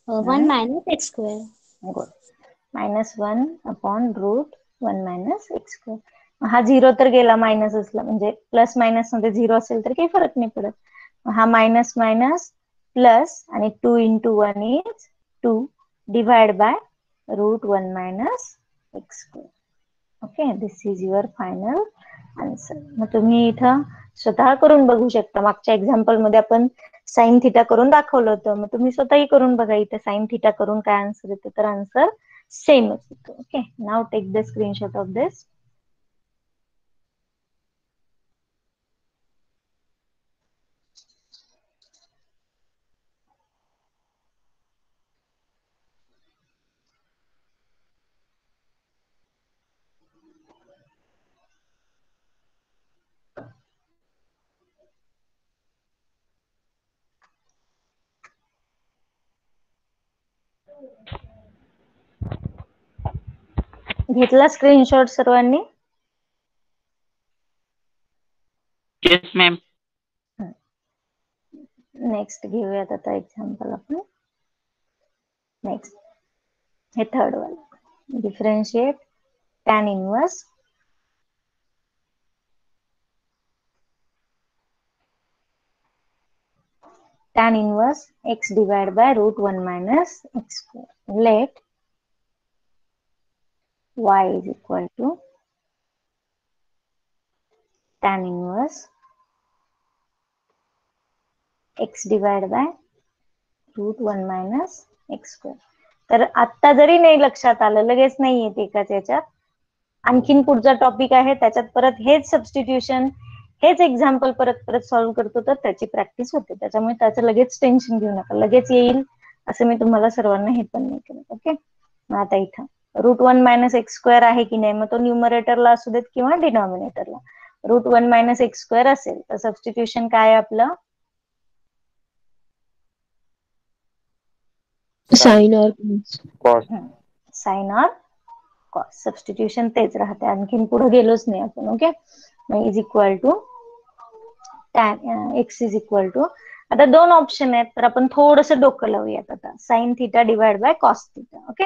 1 minus x square. Good -1 upon root 1 minus x square. हा 0 तर गेला मायनस असला म्हणजे प्लस मायनस मध्ये 0 असेल तर काही फरक नाही पडत. हा मायनस मायनस प्लस आणि 2 into 1 is 2 divide by root 1 minus x square. Okay, this is your final answer. मग तुम्ही इथं स्वतः करून बघू शकता. मागच्या एक्झाम्पल मध्ये आपण साइन थिटा करून दाखवलं होतं. मग तुम्ही स्वतःही करून बघा इथे साइन थिटा करून काय आन्सर येतो. तर आन्सर सेमच येतो. Okay, now take the screenshot of this. घेतला स्क्रीनशॉट सर्वांनी? Yes ma'am. नेक्स्ट घेऊयात आता एक्झाम्पल आपण. नेक्स्ट हे थर्ड वाला. Differentiate tan inverse x divided by root 1 minus x square. Let y is equal to tan inverse x divided by root 1 minus x square. तर आत्ता जरी नाही लक्षात आलं, लगेच नाही येते एकाच याच्यात, आणखीन पुढचा टॉपिक आहे त्याच्यात परत हेच सबस्टिट्यूशन हेच एक्झाम्पल परत परत सॉल्व्ह करतो तर त्याची प्रॅक्टिस होते. त्याच्यामुळे त्याचं लगेच टेन्शन घेऊ नका, लगेच येईल असं मी तुम्हाला सर्वांना हे पण नाही केलं. ओके, मग आता इथं रूट 1 मायनस एक्स स्क्वेअर आहे की नाही, मग तो न्यूमरेटरला असू देत किंवा डिनॉमिनेटरला. रूट 1 मायनस एक्स स्क्वेअर असेल तर सबस्टिट्यूशन काय आहे आपलं? Sin or cos. साइन और कॉस. सबस्टिट्यूशन तेच राहते, आणखीन पुढे गेलोच नाही आपण. ओके, मग is equal to tan x is equal to, आता दोन ऑप्शन आहेत तर आपण थोडंसं डोकं लावूयात आता. Sign theta divide by cos theta. Okay,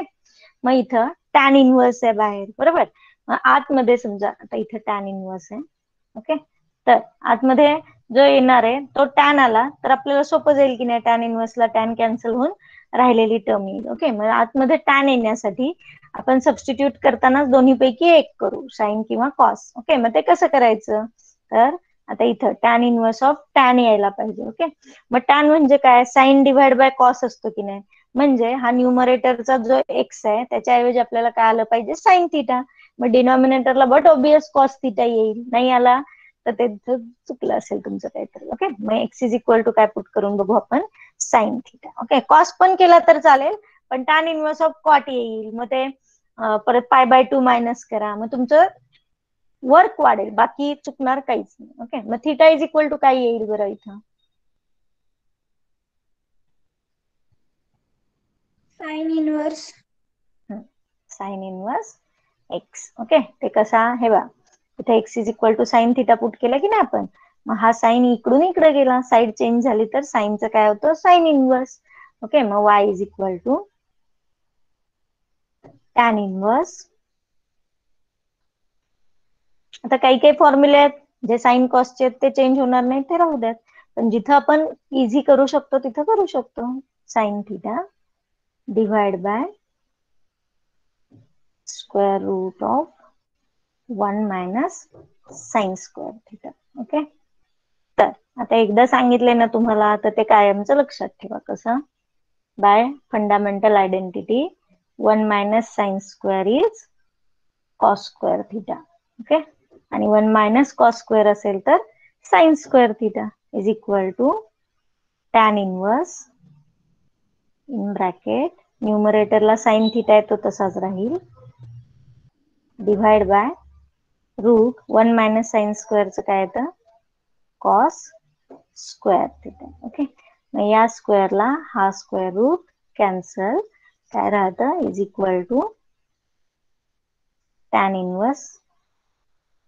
मग इथं टॅन इनवर्स आहे बाहेर, बरोबर. मग आतमध्ये समजा आता इथं टॅन इनवर्स आहे. ओके, तर आतमध्ये जो येणार आहे तो टॅन आला तर आपल्याला सोपं जाईल की नाही, टॅन इनवर्सला टॅन कॅन्सल होऊन राहिलेली टर्म येईल. ओके, मग आतमध्ये टॅन येण्यासाठी आपण सबस्टिट्यूट करताना दोन्ही पैकी एक करू, साइन किंवा कॉस. ओके, मग ते कसं करायचं, तर आता इथं टॅन इनवर्स ऑफ टॅन यायला पाहिजे. ओके, मग टॅन म्हणजे काय, साइन डिवाइड बाय कॉस असतो की नाही, म्हणजे हा न्यूमरेटरचा जो एक्स आहे त्याच्याऐवजी आपल्याला काय आलं पाहिजे, साइन थिटा. मग डिनॉमिनेटरला बट ऑब्वियस कॉस थिटा येईल. नाही आला तर ते चुकलं असेल तुमचं काहीतरी. ओके, मग एक्स इज इक्वल टू काय पुट करून बघू आपण, साइन थिटा. ओके, कॉस पण केला तर चालेल पण टॅन इनवर्स ऑफ कॉट येईल. मग ते परत पाय बाय 2 मायनस करा, मग तुमचं वर्क वाढेल, बाकी चुकणार काहीच नाही. ओके, मग थिटा इज इक्वल टू काय येईल बरं इथं, Sin inverse. Sine inverse x. Okay, ते कसा, हे बघा इथे x is equal to sine theta put केला की नाही आपण, मग हा साइन इकडून इकडे गेला, साइड चेंज झाली तर साइनचं काय होतं, साइन इनवर्स. ओके, मग y is equal to tan inverse. आता काही काही फॉर्म्युले आहेत जे साइन कॉसचे आहेत ते चेंज होणार नाही, ते राहू द्यात, पण जिथं आपण इझी करू शकतो तिथं करू शकतो. Sine theta divide by square root of 1 minus sine square theta. Okay, तर आता एकदा सांगितले ना तुम्हाला तर ते कायमचं लक्षात ठेवा. कसं, by fundamental identity 1 minus sine square is cos square theta. Okay, आणि 1 मायनस कॉस स्क्वेअर असेल तर sine square theta is equal to tan inverse in bracket न्यूमरेटरला साइन थिटा आहे तो तसाच राहील, divide by root 1 minus sine स्क्वेअरचं काय येतं, कॉस स्क्वेअर थिटा. ओके, मग या स्क्वेअरला हा स्क्वेअर रूट कॅन्सल, काय राहतं, is equal to tan inverse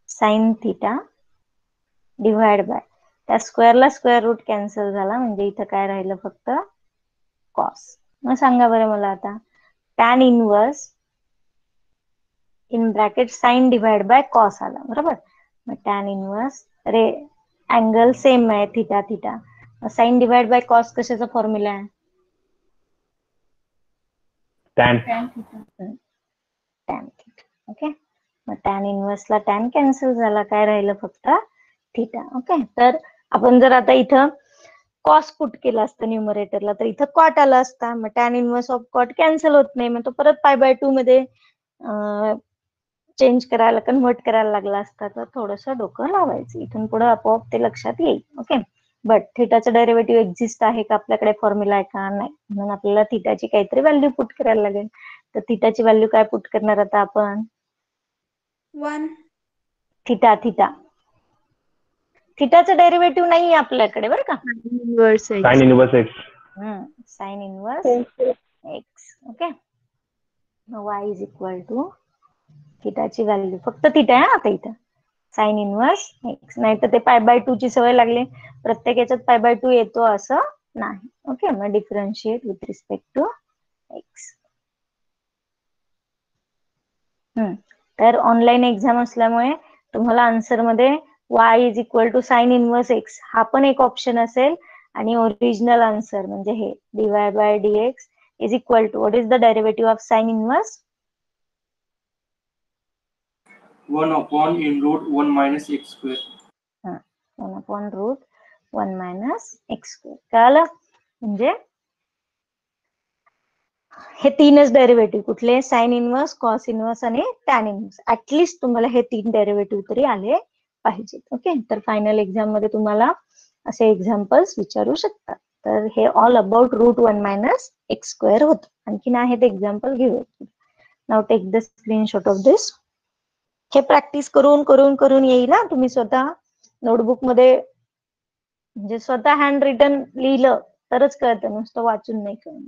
sine theta divide by, त्या स्क्वेअरला स्क्वेअर रूट कॅन्सल झाला म्हणजे इथं काय राहिलं, फक्त कॉस. मग सांगा बरं मला आता, tan inverse in bracket sine divide by cos आला, बरोबर. मग टॅन इनवर्स अँगल सेम आहे theta theta, sine divide by cos कशाचा फॉर्म्युला आहे, टॅन टॅन थिटा. ओके, मग टॅन इनवर्सला टॅन कॅन्सल झाला, काय राहिलं, फक्त थिटा. ओके, तर आपण जर आता इथं कॉस पुट केलं असतं न्यूमरेटरला तर इथं कॉट आला असता, मग tan inverse of cot cancel होत नाही, मग तो परत π/2 मध्ये चेंज करायला, कन्व्हर्ट करायला लागला असता, तर थोडंसं डोकं लावायचं, इथून पुढे आपोआप ते लक्षात येईल. ओके, बट थिटाचं डेरिव्हेटिव्ह एक्झिस्ट आहे का, आपल्याकडे फॉर्म्युला आहे का, नाही, म्हणून आपल्याला थिटाची काहीतरी व्हॅल्यू पुट करायला लागेल. तर थिटाची व्हॅल्यू काय पुट करणार आता आपण, 1. थिटा थिटा थिटाचं डेरिव्हेटिव्ह नाही आपल्याकडे बरं का, sine inverse x. Sine inverse x. Okay, y is equal to थिटाची व्हॅल्यू फक्त थिटा आहे आता इथं, साइन इनवर्स एक्स, नाही तर ते π/2 ची सवय लागली, प्रत्येक याच्यात π/2 येतो असं नाही. ओके, मग differentiate with respect to x. तर ऑनलाईन एक्झाम असल्यामुळे तुम्हाला आन्सर मध्ये y is equal to sine inverse x हा पण एक ऑप्शन असेल, आणि ओरिजिनल आन्सर म्हणजे हे dy by dx is equal to what is the derivative of sine inverse, 1 upon in root 1 minus x square. 1 upon root 1 minus x square. कळलं, म्हणजे हे तीनच डेरिव्हेटिव्ह कुठले, साइन इनवर्स, कॉस इनवर्स आणि tan inverse. At least तुम्हाला हे 3 derivative तरी आले पाहिजेत. ओके, तर फायनल एक्झाम मध्ये तुम्हाला असे एक्झाम्पल्स विचारू शकतात. तर हे all about root 1 minus x square होतं. आणखीन आहेत एक्झाम्पल घेऊयात. Now take the screenshot of this. हे प्रॅक्टिस करून करून करून येईल ना, तुम्ही स्वतः नोटबुक मध्ये म्हणजे स्वतः हँड रिटन लिहिलं तरच कळतं, नुसतं वाचून नाही कळणार.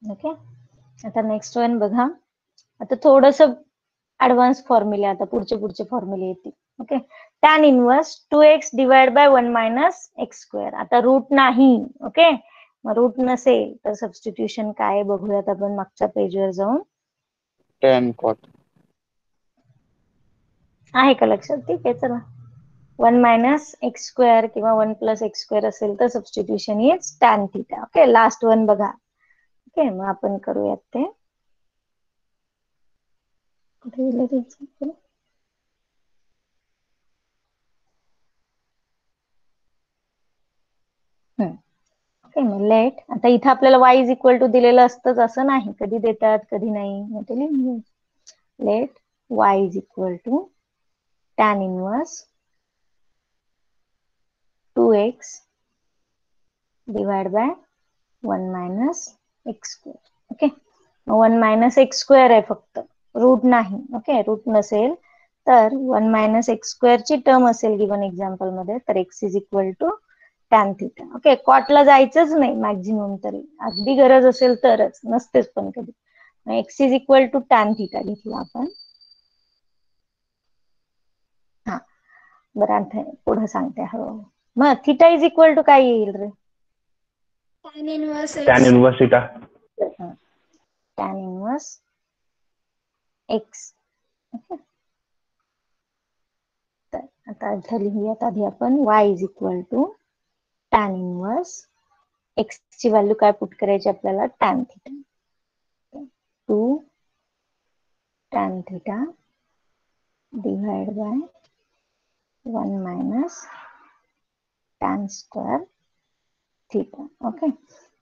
ओके, आता नेक्स्ट वन बघा. आता थोडस ऍडव्हान्स फॉर्म्युले, आता पुढचे फॉर्म्युले येतील. Okay, tan inverse 2x divide by 1 minus x square. आता रूट नाही. ओके, मग रूट नसेल तर सबस्टिट्यूशन काय बघूयात आपण मागच्या पेजवर जाऊन. टॅन कॉट आहे का लक्षात, ठीक आहे, चला. 1 मायनस एक्स स्क्वेअर किंवा 1 प्लस एक्स स्क्वेअर असेल तर substitution is tan theta. Okay, last one बघा. ओके, मग आपण करूयात ते. कुठे गेलं ते example? ओके, मग लेट, आता इथं आपल्याला y इज इक्वल टू दिलेलं असतंच असं नाही, कधी देतात कधी नाही, मग ते लिहून let y is equal to tan inverse 2x divide by 1 minus x square. Okay, 1 minus x square आहे फक्त, रूट नाही. ओके, रूट नसेल तर 1 मायनस एक्स स्क्वेअर ची टर्म असेल गिवन एक्झाम्पल मध्ये, तर x is equal to tan theta. Okay, कॉटला जायचंच नाही मॅक्झिमम, तरी अगदी गरज असेल तरच, नसतेच पण कधी. x is equal to tan theta घेतला आपण. हा, बरं, पुढे सांगते हळूहळू. मग थिटा इज इक्वल टू काय येईल रे, Tan inverse tan x. Inverse theta. Tan inverse x. Okay, तर आता इथे लिहूयात आधी आपण y is equal to tan inverse x ची व्हॅल्यू काय पुट करायची आपल्याला, tan theta. 2 tan theta divide by 1 minus tan square theta. Okay,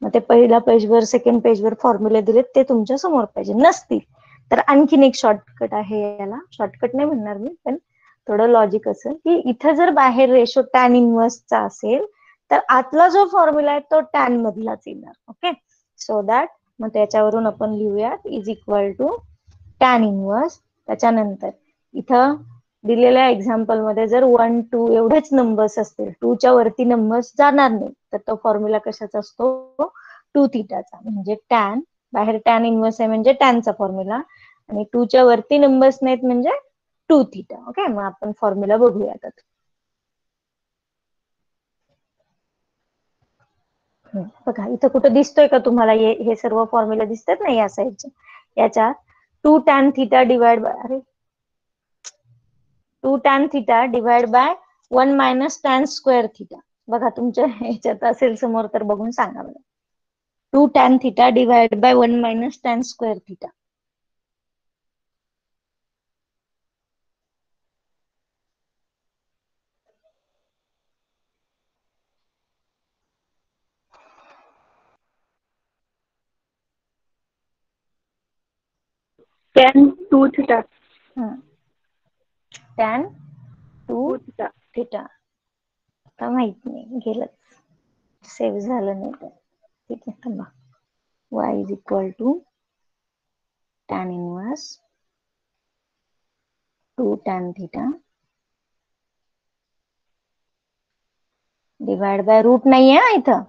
मग ते पहिल्या पेजवर सेकंड पेजवर फॉर्म्युले दिलेत ते तुमच्या समोर पाहिजे. नसतील तर आणखीन एक शॉर्टकट आहे, याला शॉर्टकट नाही म्हणणार मी, पण थोडं लॉजिक असेल की इथं जर बाहेर रेशो टॅन इनवर्सचा असेल तर आतला जो फॉर्म्युला आहे तो टॅन मधलाच येणार. ओके, सो दॅट मग त्याच्यावरून आपण लिहूयात is equal to tan inverse. त्याच्यानंतर इथं दिलेल्या एक्झाम्पल मध्ये जर 1 2 एवढेच नंबर्स असतील, 2च्या वरती नंबर्स जाणार नाही, तर तो फॉर्म्युला कशाचा असतो, 2 थिटाचा. म्हणजे टॅन, बाहेर टॅन इनवर्स आहे म्हणजे टॅनचा फॉर्म्युला, आणि 2च्या वरती नंबर्स नाहीत म्हणजे 2 थिटा. ओके, मग आपण फॉर्म्युला बघूयात आता. बघा इथं कुठं दिसतोय का तुम्हाला हे सर्व फॉर्म्युला दिसतात ना या साईडचे. याच्यात 2 tan theta divide by 2 tan theta divide by 1 minus tan square theta. बघा तुमच्या ह्याच्यात असेल समोर तर बघून सांगा मला. 2 tan theta divide by 1 minus tan square theta. tan 2 theta. Tan 2 theta. आता माहित नाही, गेलं, सेव्ह झालं नाही तर ठीक आहे. थांबा. y is equal to tan inverse 2 tan theta divide by root नाही आहे इथं,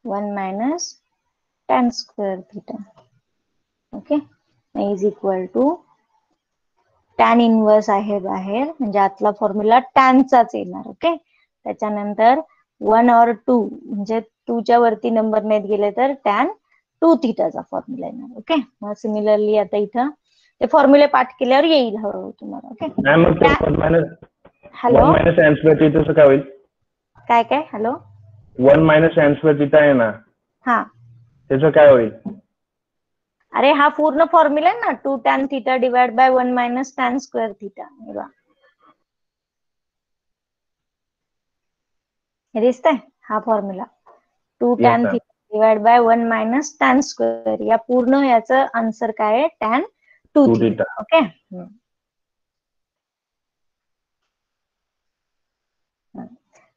1 minus tan square theta. Okay, is equal to tan inverse आहे बाहेर म्हणजे आतला फॉर्म्युला टॅनचाच येणार. ओके, त्याच्यानंतर 1 और 2 म्हणजे 2च्या वरती नंबर नाहीत गेले तर टॅन 2 थिटाचा फॉर्म्युला येणार. ओके, मग सिमिलरली आता इथं ते फॉर्म्युले पाठ केल्यावर येईल हळूहळू तुम्हाला. Okay, hello, 1 minus tan square थिटाचं काय होईल? काय काय, hello, 1 minus tan square theta आहे ना, हा, त्याचं काय होईल? अरे हा पूर्ण फॉर्म्युला आहे ना, 2 tan theta divide by 1 minus tan square theta. हे दिसतंय हा formula, 2 tan theta divide by 1 minus tan square. या पूर्ण याचं आन्सर काय आहे, टॅन 2 थिटा. ओके,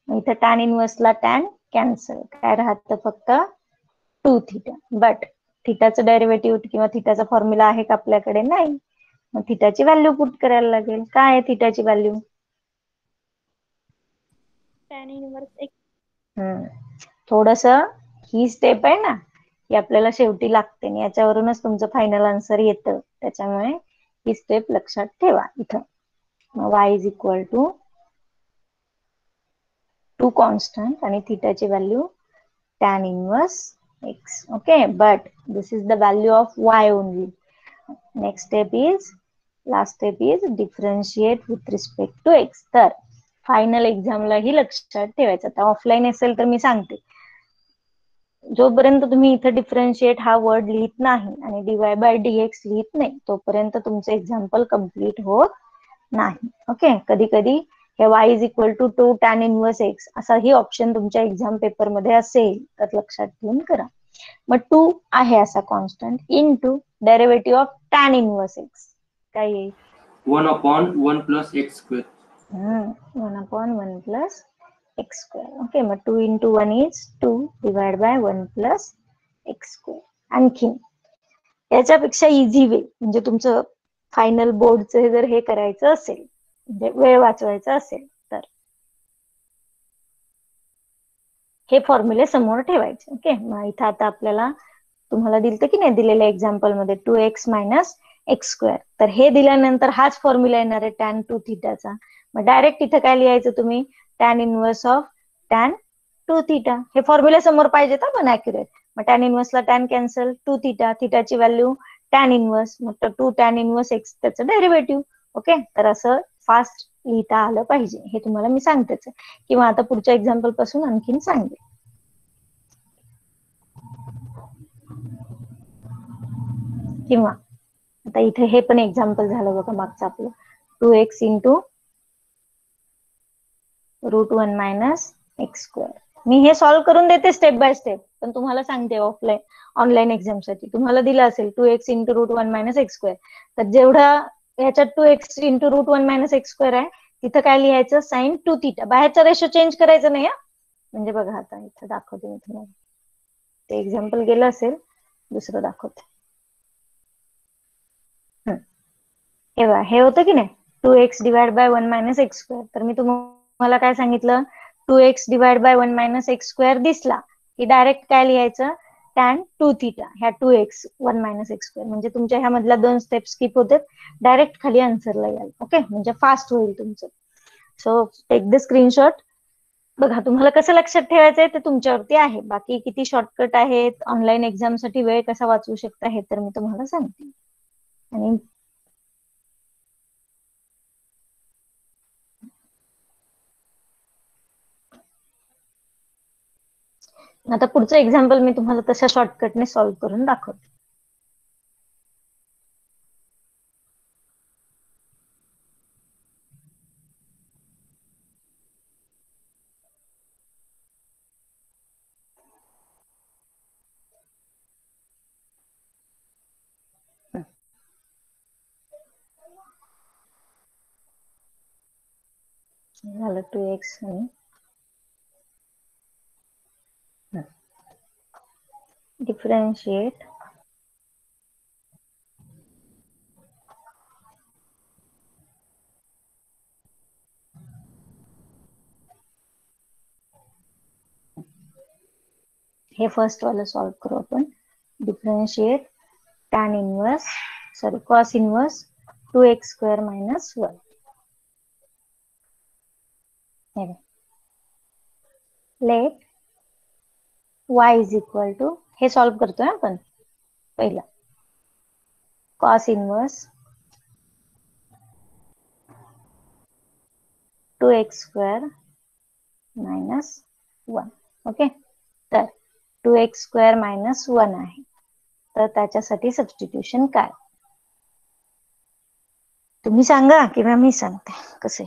इथं टॅन इनवर्सला टॅन कॅन्सल, काय राहतं फक्त 2 थिटा. बट थिटाचं डेरिव्हेटिव्ह किंवा थिटाचा फॉर्म्युला आहे का आपल्याकडे? नाही. मग थिटाची व्हॅल्यू पुट करायला लागेल. काय आहे थिटाची व्हॅल्यू? tan inverse x. थोडस ही स्टेप आहे ना, ही आपल्याला शेवटी लागते आणि याच्यावरूनच तुमचं फायनल आन्सर येतं. त्याच्यामुळे ही स्टेप लक्षात ठेवा इथं. मग y is equal to 2 constant आणि थिटाची value tan inverse x. Okay, but this is the value of y only. Next step is, last step is differentiate with respect to x. तर final एक्झामला ही लक्षात ठेवायचं. आता ऑफलाईन असेल तर मी सांगते, जोपर्यंत तुम्ही इथं डिफरन्शिएट हा वर्ड लिहित नाही आणि dy बाय dx लिहित नाही तोपर्यंत तुमचं एक्झाम्पल कम्प्लीट होत नाही. ओके, कधी कधी हे y is equal to 2 tan inverse x असाही ऑप्शन तुमच्या एक्झाम पेपर मध्ये असेल तर लक्षात ठेवून करा. मग 2 आहे असा constant into derivative of tan inverse x काय येईल? 1/1 plus x square. 1/1 plus x square. Okay, मग 2 into 1 is 2 divided by 1 plus x square. आणखीन याच्यापेक्षा इझी वे म्हणजे तुमचं फायनल बोर्डचं जर हे करायचं असेल, म्हणजे वेळ वाचवायचा असेल तर हे फॉर्म्युले समोर ठेवायचे. ओके, मग इथं आता आपल्याला तुम्हाला दिलं की नाही दिलेल्या एक्झाम्पल मध्ये 2x मायनस एक्स स्क्वेअर, तर हे दिल्यानंतर हाच फॉर्म्युला येणार आहे टॅन 2 थिटाचा. मग डायरेक्ट इथं काय लिहायचं तुम्ही, tan inverse of tan 2 theta. हे फॉर्म्युला समोर पाहिजे तर पण ऍक्युरेट. मग टॅन इनवर्सला टॅन कॅन्सल, 2 थिटा, थिटाची व्हॅल्यू टॅन इनवर्स, मग 2 टॅन इनवर्स एक्स त्याचं डेरिव्हेटिव्ह. ओके, तर असं फास्ट लिहिता आलं पाहिजे, हे तुम्हाला मी सांगतेच किंवा आता पुढच्या एक्झाम्पल पासून आणखीन सांगते. किंवा आता इथे हे पण एक्झाम्पल झालं बघा मागचं आपलं, 2x into root 1 minus x square. मी हे सॉल्व्ह करून देते स्टेप बाय स्टेप, पण तुम्हाला सांगते ऑनलाईन एक्झाम साठी तुम्हाला दिलं असेल 2x into root 1 minus x square, तर जेवढा ह्याच्यात 2x into root 1 minus x square आहे तिथं काय लिहायचं, साइन 2 थीटा. बाहेरचा रेशो चेंज करायचा नाही. म्हणजे बघा आता इथं दाखवते मी तुम्हाला, ते एक्झाम्पल गेलं असेल, दुसरं दाखवते. हे बघा, हे होतं की नाही 2x divide by 1 minus x square. तर मी तुम्हाला काय सांगितलं, 2x divide by 1 minus x square दिसला की डायरेक्ट काय लिहायचं, टॅन 2 थीटा ह्या 2x 1 मायनस एक्स स्क्वेअर. म्हणजे तुमच्या ह्या मधल्या 2 स्टेप स्किप होते, डायरेक्ट खाली आन्सरला याल. ओके, म्हणजे फास्ट होईल तुमचं. So take the screenshot. बघा, तुम्हाला कसं लक्षात ठेवायचंय ते तुमच्यावरती आहे. बाकी किती शॉर्टकट आहेत, ऑनलाईन एक्झाम साठी वेळ कसा वाचवू शकता हे तर मी तुम्हाला सांगते. आणि आता पुढचं एक्झाम्पल मी तुम्हाला तशा शॉर्टकटने सॉल्व्ह करून दाखवते. झालं 2x आणि डिफरेंशिएट हे फर्स्ट वाला सॉल्व करू आपण. Differentiate tan inverse cos inverse 2x square minus 1. Let y is equal to, हे सॉल्व करतोय आपण पहिला, cos inverse 2x square minus 1. Okay, तर 2x स्क्वेअर मायनस 1 आहे, तर त्याच्यासाठी सबस्टिट्यूशन काय, तुम्ही सांगा किंवा मी सांगते कसे.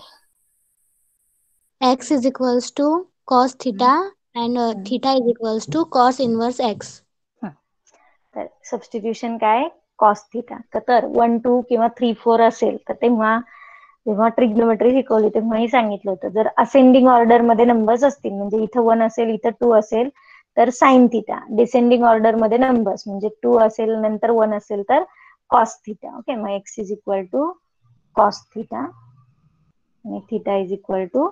x is equals to cos theta and theta is equals to cos inverse x. तर सबस्टिट्यूशन काय, कॉस थिटा. तर 1 2 किंवा 3 4 असेल तर जेव्हा ट्रिग्नोमेट्री शिकवली तेव्हाही सांगितलं होतं, जर असेंडिंग ऑर्डर मध्ये नंबर्स असतील, म्हणजे इथं 1 असेल इथं 2 असेल तर साइन थिटा, डिसेंडिंग ऑर्डर मध्ये नंबर्स म्हणजे 2 असेल नंतर 1 असेल तर कॉस थिटा. ओके, मग x is equal to cos theta आणि theta is equal to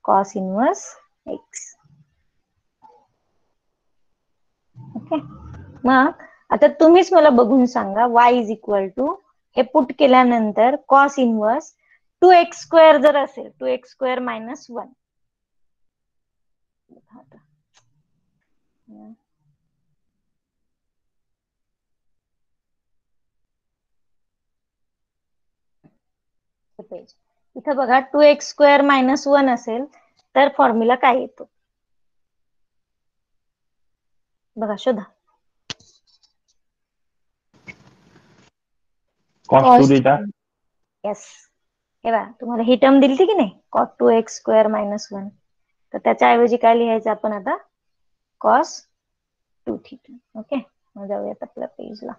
cos inverse x. Okay, मग आता तुम्हीच मला बघून सांगा, y इज इक्वल टू हे पुट केल्यानंतर कॉस इनवर्स 2x स्क्वेअर जर असेल, 2x स्क्वेअर मायनस 1. इथं बघा 2x स्क्वेअर मायनस 1 असेल तर फॉर्म्युला काय येतो बघा, शोधा. cos 2 theta. येस, हे बघा तुम्हाला ही टर्म दिली की नाही, cos 2x स्क्वेअर मायनस 1, तर त्याच्या ऐवजी काय लिहायचं आपण आता, cos 2 थीटा. ओके, मग जाऊयात आपल्या पेजला.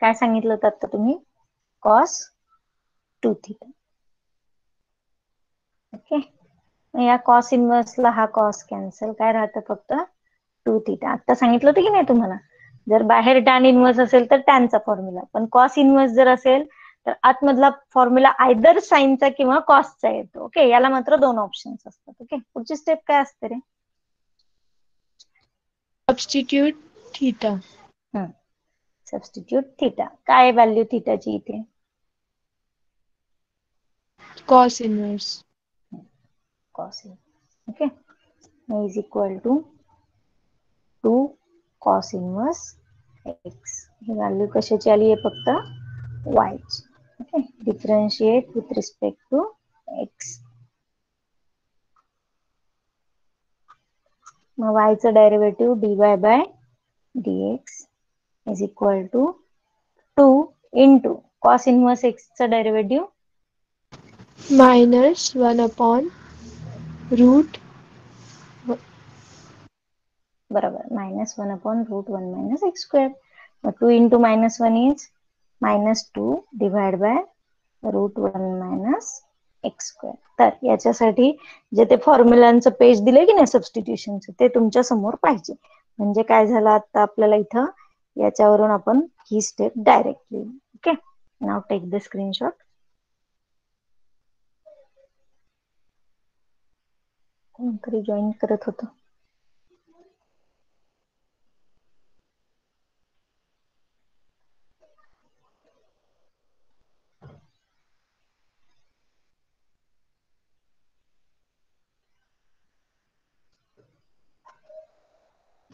काय सांगितलं होतं आता तुम्ही, cos 2 थीटा. ओके, या कॉस इनवर्सला हा कॉस कॅन्सल, काय राहतं फक्त 2 थीटा. आता सांगितलं होतं की नाही तुम्हाला, जर बाहेर टॅन इनवर्स असेल तर टॅनचा फॉर्म्युला, पण कॉस इनवर्स जर असेल तर आतमधला फॉर्म्युला आयदर साइनचा किंवा कॉसचा येतो. ओके, याला मात्र 2 ऑप्शन्स असतात. ओके, पुढची स्टेप काय असते रे, सबस्टिट्यूट थीटा. Substitute theta. काय व्हॅल्यू थीटाची इथे, Cos inverse. Cos. Okay, is equal to 2 cos inverse x. ही व्हॅल्यू कशाची आली आहे, फक्त y ची. Okay, differentiate with respect to x. मग y चं derivative dy by dx is equal to 2 into cos inverse एक्सचा डेरिव्हेटिव्ह minus 1 upon root बरोबर -1 upon root 1 minus x square. मग 2 into -1 is -2 divide by root 1 minus x square. तर याच्यासाठी जे ते फॉर्म्युलांचं page दिले की नाही सबस्टिट्यूशनचं ते तुमच्या समोर पाहिजे. म्हणजे काय झालं आता आपल्याला इथं याच्यावरून आपण ही step directly. Okay, now take the screenshot. कोणतरी जॉईन करत होतं.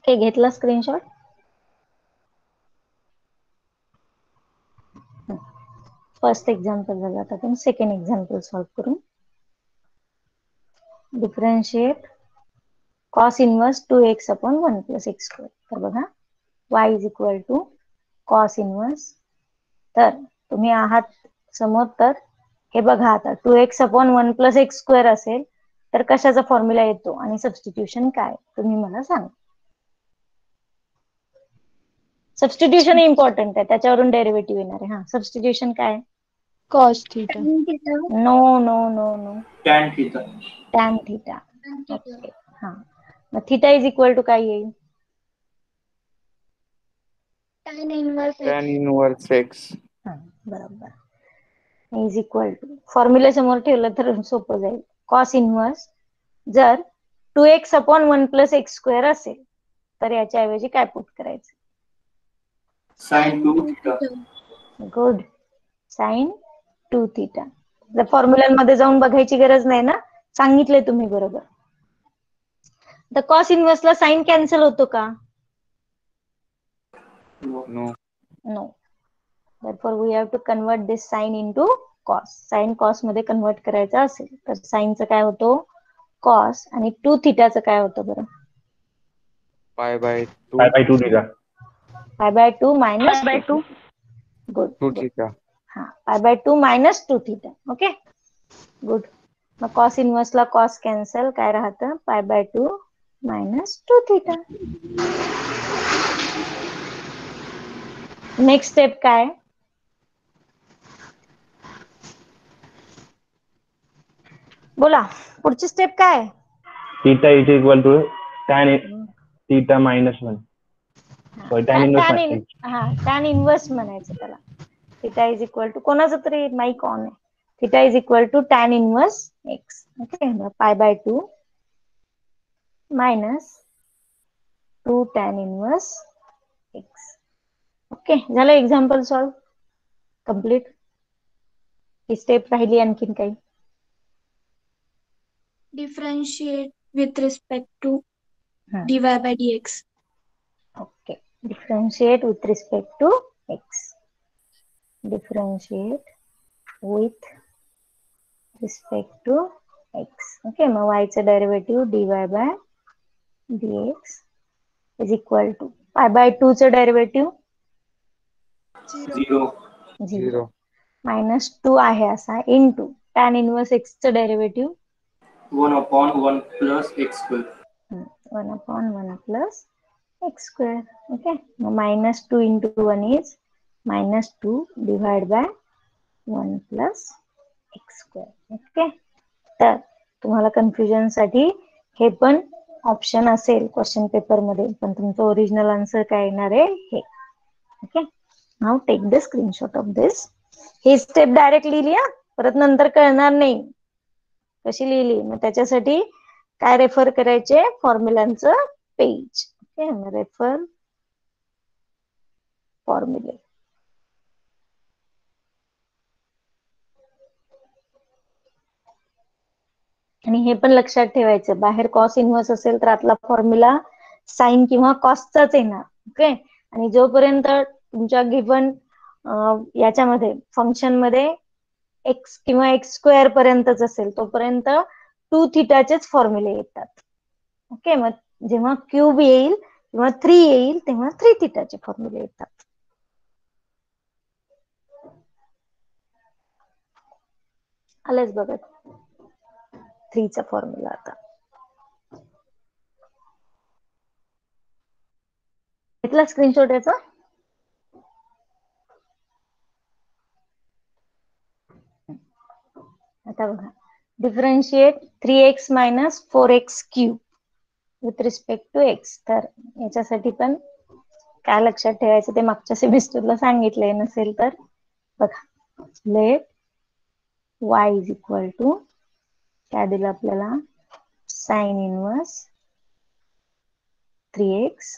ओके, घेतला स्क्रीनशॉट. फर्स्ट एक्झाम्पल झालं. आता आपण सेकंड एक्झाम्पल सॉल्व्ह करू. Differentiate cos inverse 2x upon 1 plus x square. तर बघा y is equal to cos inverse. तर तुम्ही आहात समोर, तर हे बघा आता 2x upon 1 plus x square असेल तर कशाचा फॉर्म्युला येतो आणि सबस्टिट्यूशन काय तुम्ही मला सांगा. सबस्टिट्यूशन इम्पॉर्टंट आहे, त्याच्यावरून डेरिव्हेटिव्ह येणार आहे. हा, सबस्टिट्यूशन काय? cos theta. No no no no, tan theta. Tan theta. Okay, हा, मग थीटा इज इक्वल टू काय येईल? tan inverse tan inverse x. हा, बरोबर. इज इक्वल टू फॉर्म्युला समोर ठेवलं तर सोपं जाईल. कॉस इनवर्स जर 2x upon 1 plus x square असेल तर याच्या ऐवजी काय पुट करायचं? Sin 2 theta. Good, sine 2 theta. फॉर्म्युलांमध्ये जाऊन बघायची गरज नाही ना, सांगितले तुम्ही बरोबर. तर कॉस इनवर्सला साइन कॅन्सल होतो का? No. No. therefore we have to convert this sin into cos. Sine cos मध्ये कन्वर्ट करायचं असेल तर साइनचं काय होतो? कॉस. आणि 2 थीटाचं काय होतं बरं? Pi by 2. Pi by 2 theta. Pi by 2 minus 2. Good 2 good. theta. हा, pi by 2 minus 2 theta. Okay, good. मग कॉस इनवर्सला कॉस कॅन्सल, काय राहतं? Pi by 2 minus 2 theta. Next step काय? बोला, पुढची स्टेप काय? Theta is equal to tan theta minus 1. Sorry, tan inverse. Tan inverse म्हणायचं त्याला. थीटा इज इक्वल टू, कोणाचं तरी माईक ऑन आहे. Theta is equal to tan inverse x. Okay, pi by 2 minus 2 tan inverse x. Okay, झालं example solve complete. ही step राहिली आणखीन काही? differentiate with respect to Hmm. dy by dx. Okay, differentiate with respect to x. Differentiate with respect to x. Okay, मग y चं derivative dy by dx is equal to pi by 2 चं derivative 0. 0 minus 2 आहे असा into tan inverse x चं derivative 1 upon 1 plus x square. 1 upon 1 plus x square. Okay, मग minus 2 into 1 is -2 divide by 1 plus x square. Okay, तर तुम्हाला confusion साठी हे पण ऑप्शन असेल क्वेश्चन पेपर मध्ये, पण तुमचं ओरिजिनल आन्सर काय येणार आहे हे. Okay, now take the screenshot of this. ही स्टेप डायरेक्ट लिहिली, परत नंतर कळणार नाही कशी लिहिली. मग त्याच्यासाठी काय रेफर करायचे? फॉर्म्युलांचं पेज. ओके, रेफर फॉर्म्युले. आणि हे पण लक्षात ठेवायचं, बाहेर कॉस इनवर्स असेल तर आतला फॉर्म्युला साइन किंवा कॉसचाच येणार. ओके, आणि जोपर्यंत तुमच्या गिव्हन याच्यामध्ये फंक्शन मध्ये एक्स किंवा एक्स स्क्वेअर पर्यंतच असेल तोपर्यंत 2 थीटाचेच फॉर्म्युले येतात. ओके, मग जेव्हा क्यूब येईल किंवा 3 येईल तेव्हा 3 थिटाचे फॉर्म्युले येतात. आलेच बघा 3 चा फॉर्म्युला आता. घेतला स्क्रीनशॉट याचा? आता बघा differentiate 3x minus 4x cube with respect to x. तर याच्यासाठी पण काय लक्षात ठेवायचं ते मागच्या सेमिस्टरला सांगितलंय, नसेल तर बघा let y is equal to काय दिलं आपल्याला sine inverse 3x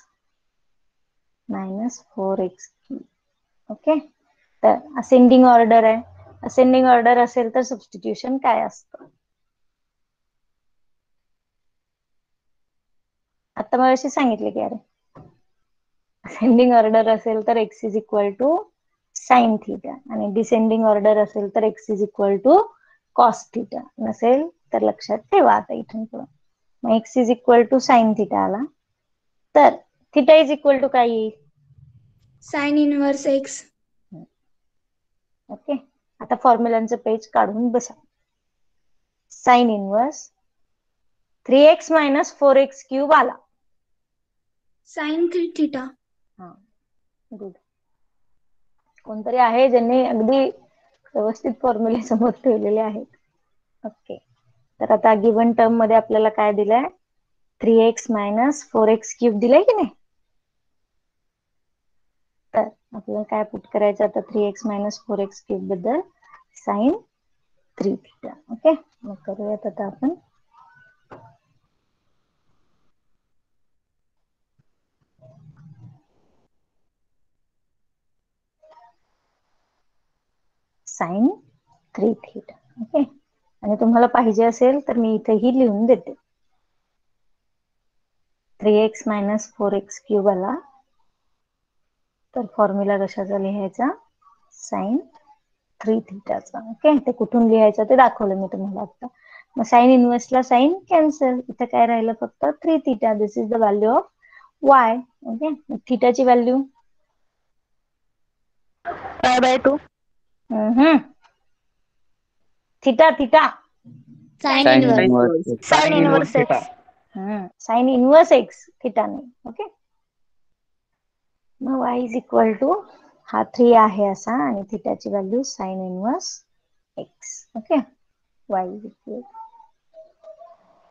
minus 4x cube. Okay, तर असेंडिंग ऑर्डर आहे. असेंडिंग ऑर्डर असेल तर सबस्टिट्यूशन काय असतं? आता मला अशी सांगितले की अरे असेंडिंग ऑर्डर असेल तर x is equal to sine theta आणि डिसेंडिंग ऑर्डर असेल तर x is equal to cos theta. नसेल तर लक्षात ठेवा आता इथून पुढे. मग x is equal to sine theta आला तर थिटा इज इक्वल टू काय येईल? Sin inverse x. ओके, आता फॉर्म्युलांचं पेज काढून बसा. Sign inverse 3x minus 4x cube आला. Sin 3 theta. हा गुड. कोणतरी आहे ज्यांनी अगदी व्यवस्थित फॉर्म्युले समोर ठेवलेले आहेत. ओके, तर आता गिवन टर्म मध्ये आपल्याला काय दिलंय? 3x मायनस 4x क्यूब दिलाय की नाही? तर आपल्याला काय पुट करायचं आता 3x मायनस 4x क्यूब बद्दल? Sine 3 theta. ओके, मग करूयात आता आपण. Sign 3 theta. ओके, आणि तुम्हाला पाहिजे असेल तर मी इथेही लिहून देते. 3x मायनस 4x क्यूब आला तर फॉर्म्युला कशाचा लिहायचा? साइन 3 थिटाचा. ओके, ते कुठून लिहायचं ते दाखवलं मी तुम्हाला आता. मग साइन इनवर्सला साइन कॅन्सल, इथं काय राहिलं फक्त 3 theta. This is the value of y. Okay, थिटाची value π/2. Theta theta Sin Sin inverse. inverse. Sin inverse x. Sine inverse x, theta नाही. ओके, मग y इज इक्वल टू हा 3 आहे असा आणि थिटाची value sine inverse x. Okay, y is equal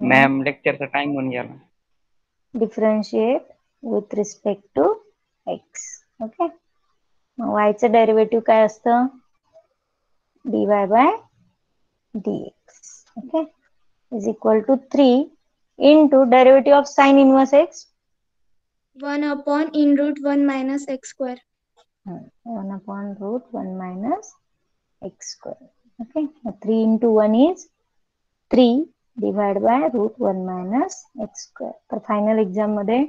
ma'am लेक्चरचा time होऊन गेला. Differentiate with respect to x. Okay, मग y चं डेरिव्हेटिव्ह काय असतं? dy by dx. Okay, is equal to 3 into derivative of sin inverse x 1 upon in root 1 minus x square. 1 upon root 1 minus x square. Okay, 3 into 1 is 3 divided by root 1 minus x square. तर final exam मध्ये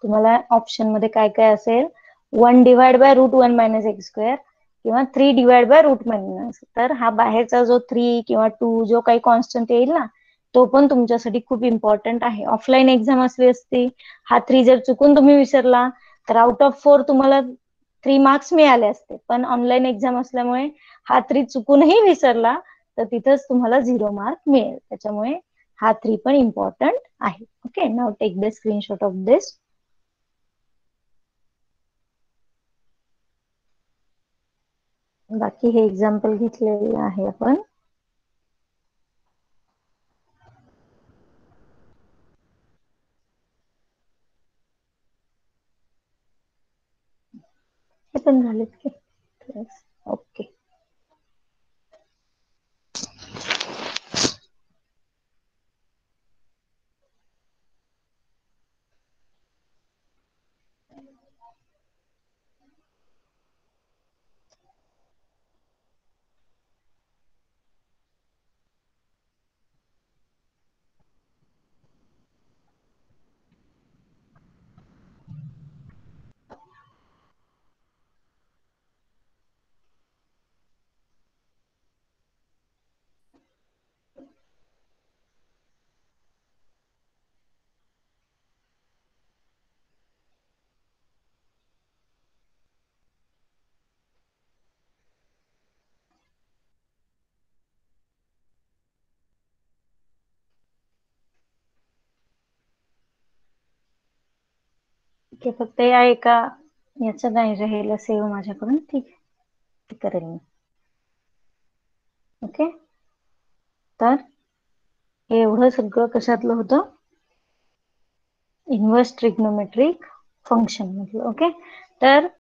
तुम्हाला option मध्ये काय काय असेल? 1 divide by root 1 minus x square किंवा 3 divide by route minus. तर हा बाहेरचा जो 3 किंवा 2 जो काही कॉन्स्टंट येईल ना तो पण तुमच्यासाठी खूप इम्पॉर्टंट आहे. ऑफलाईन एक्झाम असली असती, हा 3 जर चुकून तुम्ही विसरला तर आउट ऑफ 4 तुम्हाला 3 मार्क्स मिळाले असते. पण ऑनलाईन एक्झाम असल्यामुळे हा 3 चुकूनही विसरला तर तिथंच तुम्हाला 0 मार्क मिळेल. त्याच्यामुळे हा 3 पण इम्पॉर्टंट आहे. Okay, now take the screenshot of this. बाकी हे एक्झाम्पल घेतलेले आहे आपण. हे पण झालेत की. ओके, ओके, फक्त या एका याचं नाही राहिलं सेव्ह माझ्याकडून. ठीक आहे, ते करेल मी. ओके, तर हे एवढं सगळं कशातलं होतं, इन्व्हर्स ट्रिग्नोमेट्रिक फंक्शन म्हटलं. ओके, तर